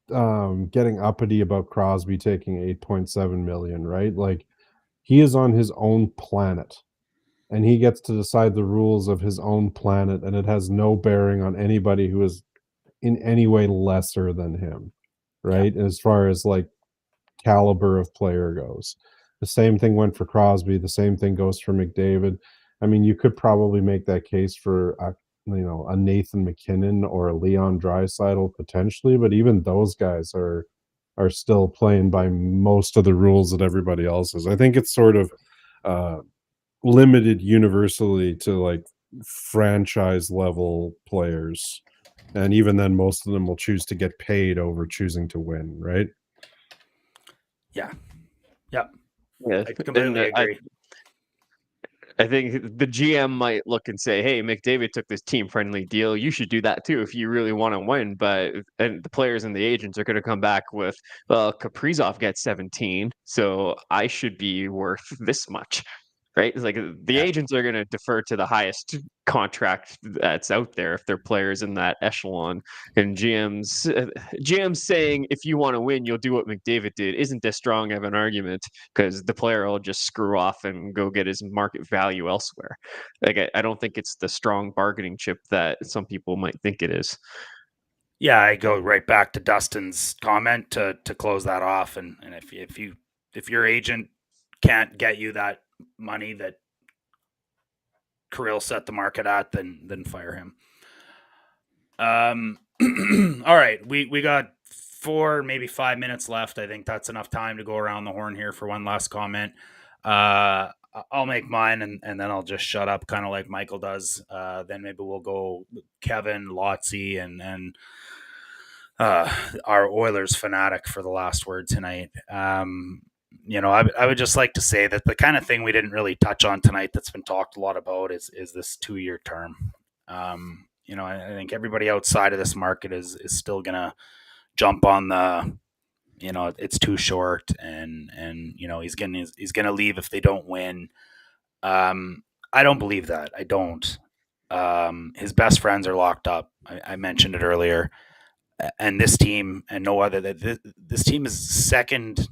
D: getting uppity about Crosby taking 8.7 million, right? Like, he is on his own planet, and he gets to decide the rules of his own planet, and it has no bearing on anybody who is in any way lesser than him, right? As far as like caliber of player goes. The same thing went for Crosby. The same thing goes for McDavid. I mean, you could probably make that case for a Nathan McKinnon or a Leon Draisaitl potentially, but even those guys are still playing by most of the rules that everybody else is. I think it's sort of limited universally to like franchise level players, and even then, most of them will choose to get paid over choosing to win, right?
B: Yeah. Yep.
C: Yeah,
B: I completely agree.
C: I think the GM might look and say, "Hey, McDavid took this team-friendly deal. You should do that too if you really want to win." And the players and the agents are going to come back with, "Well, Kaprizov gets 17, so I should be worth this much." Right? It's like the agents are going to defer to the highest contract that's out there if they're players in that echelon. And GMs saying, if you want to win, you'll do what McDavid did, isn't as strong of an argument, because the player will just screw off and go get his market value elsewhere. Like, I don't think it's the strong bargaining chip that some people might think it is.
B: Yeah, I go right back to Dustin's comment to close that off. And if your agent can't get you that money that Kirill set the market at, then fire him. All right, we got 4, maybe 5 minutes left. I think that's enough time to go around the horn here for one last comment. I'll make mine, and then I'll just shut up, kind of like Michael does. Then maybe we'll go Kevin, Lotzi, and our Oilers fanatic for the last word tonight. I would just like to say that the kind of thing we didn't really touch on tonight that's been talked a lot about is this 2-year term. I think everybody outside of this market is still going to jump on the, it's too short, and he's going to leave if they don't win. I don't believe that. I don't. His best friends are locked up. I mentioned it earlier. And this team, and no other, this team is second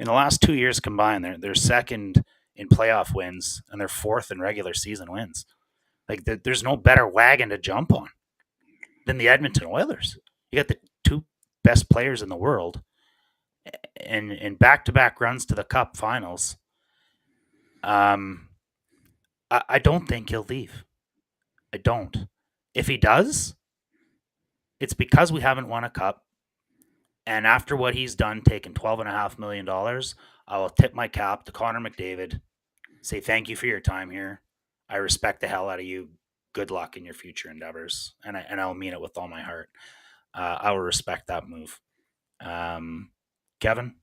B: in the last 2 years combined. They're second in playoff wins, and they're fourth in regular season wins. Like, there's no better wagon to jump on than the Edmonton Oilers. You got the 2 best players in the world, and in back-to-back runs to the Cup Finals. I don't think he'll leave. I don't. If he does, it's because we haven't won a cup. And after what he's done, taking $12.5 million, I will tip my cap to Connor McDavid, say thank you for your time here. I respect the hell out of you. good luck in your future endeavors, and I'll mean it with all my heart. I will respect that move. Kevin,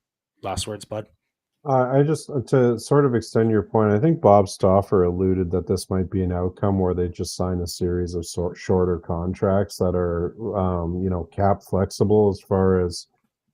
B: last words, bud.
D: I just to sort of extend your point. I think Bob Stauffer alluded that this might be an outcome where they just sign a series of shorter contracts that are, cap flexible as far as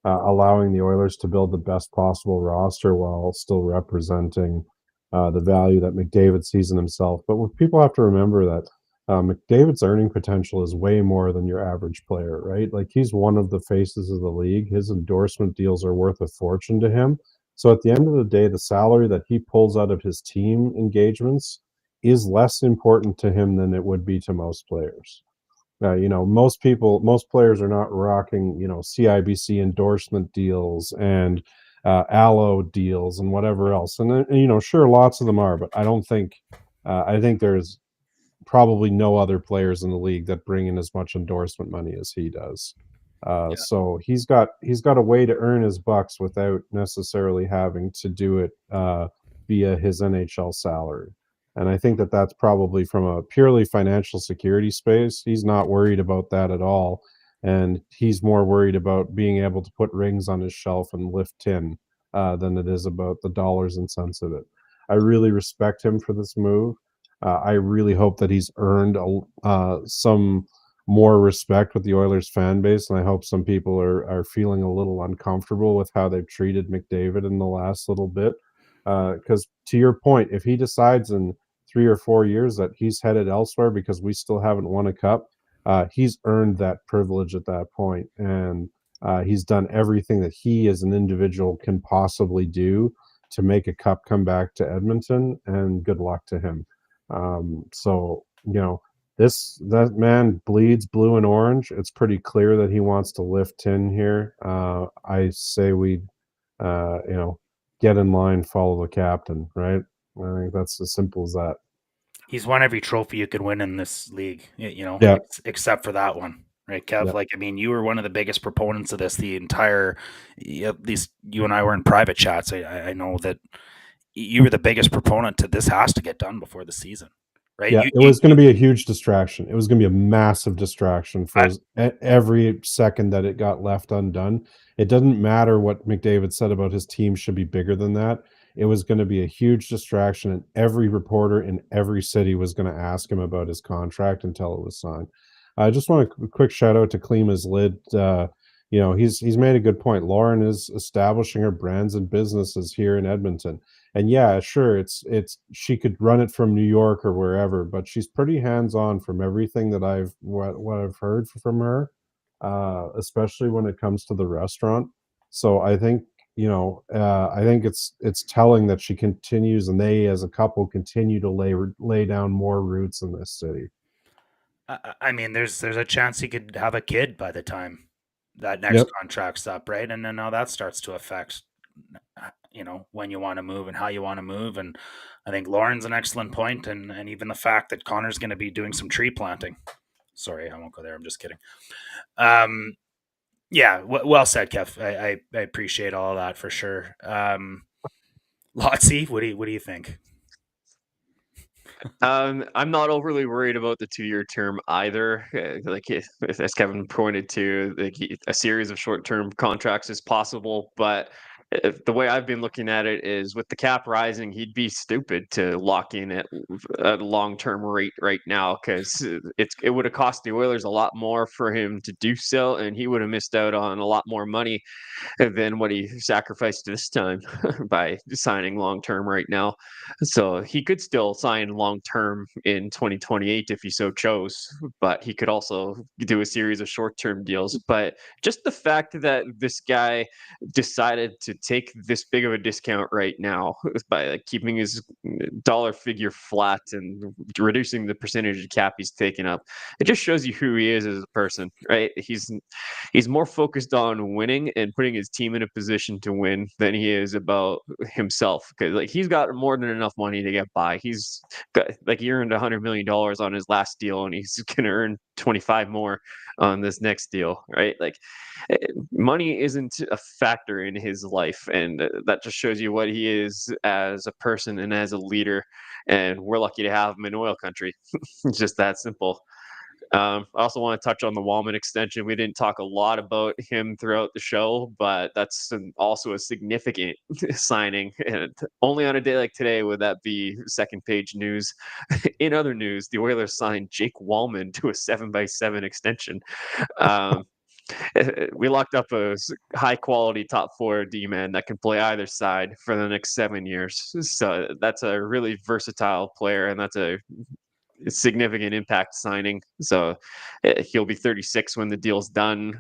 D: allowing the Oilers to build the best possible roster while still representing the value that McDavid sees in himself. But what people have to remember that McDavid's earning potential is way more than your average player, right? Like he's one of the faces of the league. His endorsement deals are worth a fortune to him. So at the end of the day, the salary that he pulls out of his team engagements is less important to him than it would be to most players. Most players are not rocking, CIBC endorsement deals and allo deals and whatever else. And sure, lots of them are, but I think there's probably no other players in the league that bring in as much endorsement money as he does. So he's got a way to earn his bucks without necessarily having to do it via his NHL salary. And I think that that's probably from a purely financial security space. He's not worried about that at all. And he's more worried about being able to put rings on his shelf and lift tin than it is about the dollars and cents of it. I really respect him for this move. I really hope that he's earned some more respect with the Oilers fan base, and I hope some people are feeling a little uncomfortable with how they've treated McDavid in the last little bit. Because to your point, if he decides in 3 or 4 years that he's headed elsewhere because we still haven't won a cup, he's earned that privilege at that point, and he's done everything that he as an individual can possibly do to make a cup come back to Edmonton, and good luck to him. That man bleeds blue and orange. It's pretty clear that he wants to lift tin here. I say we, get in line, follow the captain, right? I think that's as simple as that.
B: He's won every trophy you could win in this league,
D: Yeah.
B: except for that one, right, Kev?
D: Yeah.
B: Like, I mean, you were one of the biggest proponents of this the entire, at least you and I were in private chats. I know that you were the biggest proponent to this has to get done before the season, right?
D: Yeah, it was going to be a huge distraction. It was going to be a massive distraction for every second that it got left undone. It doesn't matter what McDavid said about his team should be bigger than that. It was going to be a huge distraction, and every reporter in every city was going to ask him about his contract until it was signed. I just want a quick shout out to Klima's Lid. He's made a good point. Lauren is establishing her brands and businesses here in Edmonton. And yeah, sure, it's she could run it from New York or wherever, but she's pretty hands-on from everything that what I've heard from her, especially when it comes to the restaurant. So I think it's telling that she continues, and they as a couple continue to lay down more roots in this city.
B: I mean, there's a chance he could have a kid by the time that next
D: Yep.
B: contract's up, right? And then now that starts to affect, when you want to move and how you want to move. And I think Lauren's an excellent point, and even the fact that Connor's going to be doing some tree planting. Sorry, I won't go there. I'm just kidding. Yeah, well said, Kev. I appreciate all of that for sure. Lotsy, what do you think?
C: I'm not overly worried about the 2-year term either. As Kevin pointed to, a series of short-term contracts is possible, but the way I've been looking at it is with the cap rising, he'd be stupid to lock in at a long-term rate right now, because it would have cost the Oilers a lot more for him to do so, and he would have missed out on a lot more money than what he sacrificed this time by signing long-term right now. So he could still sign long-term in 2028 if he so chose, but he could also do a series of short-term deals. But just the fact that this guy decided to take this big of a discount right now by keeping his dollar figure flat and reducing the percentage of cap he's taken up, it just shows you who he is as a person, right? He's more focused on winning and putting his team in a position to win than he is about himself, because he's got more than enough money to get by. He's got, he earned $100 million on his last deal, and he's gonna earn 25 more on this next deal, right? money isn't a factor in his life, and that just shows you what he is as a person and as a leader. And we're lucky to have him in oil country. It's just that simple. I also want to touch on the Wallman extension. We didn't talk a lot about him throughout the show, but that's also a significant signing. And only on a day like today would that be second page news. In other news, the Oilers signed Jake Wallman to a 7x7 extension. Um, we locked up a high quality top four D man that can play either side for the next 7 years. So that's a really versatile player, and that's a significant impact signing. So he'll be 36 when the deal's done.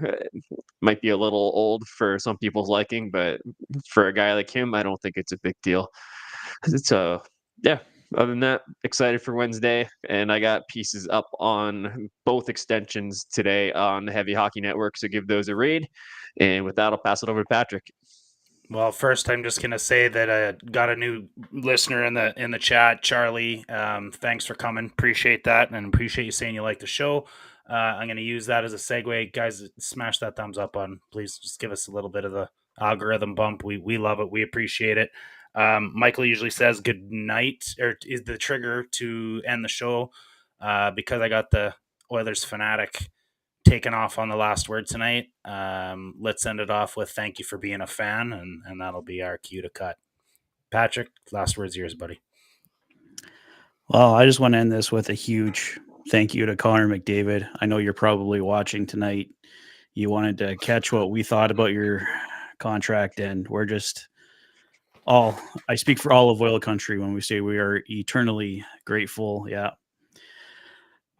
C: Might be a little old for some people's liking, but for a guy like him, I don't think it's a big deal. So yeah, other than that, excited for Wednesday, and I got pieces up on both extensions today on the Heavy Hockey Network, so give those a read. And with that, I'll pass it over to Patrick.
B: Well, first, I'm just gonna say that I got a new listener in the chat, Charlie. Thanks for coming. Appreciate that, and appreciate you saying you like the show. I'm gonna use that as a segue, guys. Smash that thumbs up on. Please, just give us a little bit of the algorithm bump. We love it. We appreciate it. Michael usually says good night, or is the trigger to end the show, because I got the Oilers fanatic taken off on the last word tonight. Let's end it off with thank you for being a fan, and that'll be our cue to cut. Patrick, last word's yours, buddy.
E: Well, I just want to end this with a huge thank you to Connor McDavid. I know you're probably watching tonight. You wanted to catch what we thought about your contract, and we're just I speak for all of Oil Country when we say we are eternally grateful. Yeah.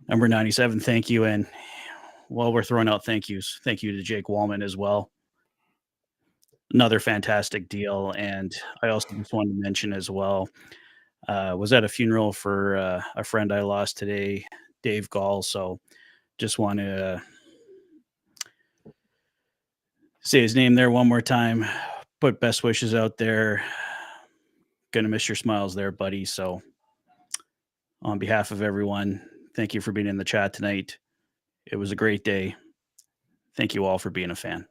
E: Number 97, thank you. And while we're throwing out thank yous, thank you to Jake Wallman as well. Another fantastic deal. And I also just wanted to mention as well, was at a funeral for a friend I lost today, Dave Gall. So just want to say his name there one more time. Put best wishes out there. Gonna miss your smiles there, buddy. So on behalf of everyone, thank you for being in the chat tonight. It was a great day. Thank you all for being a fan.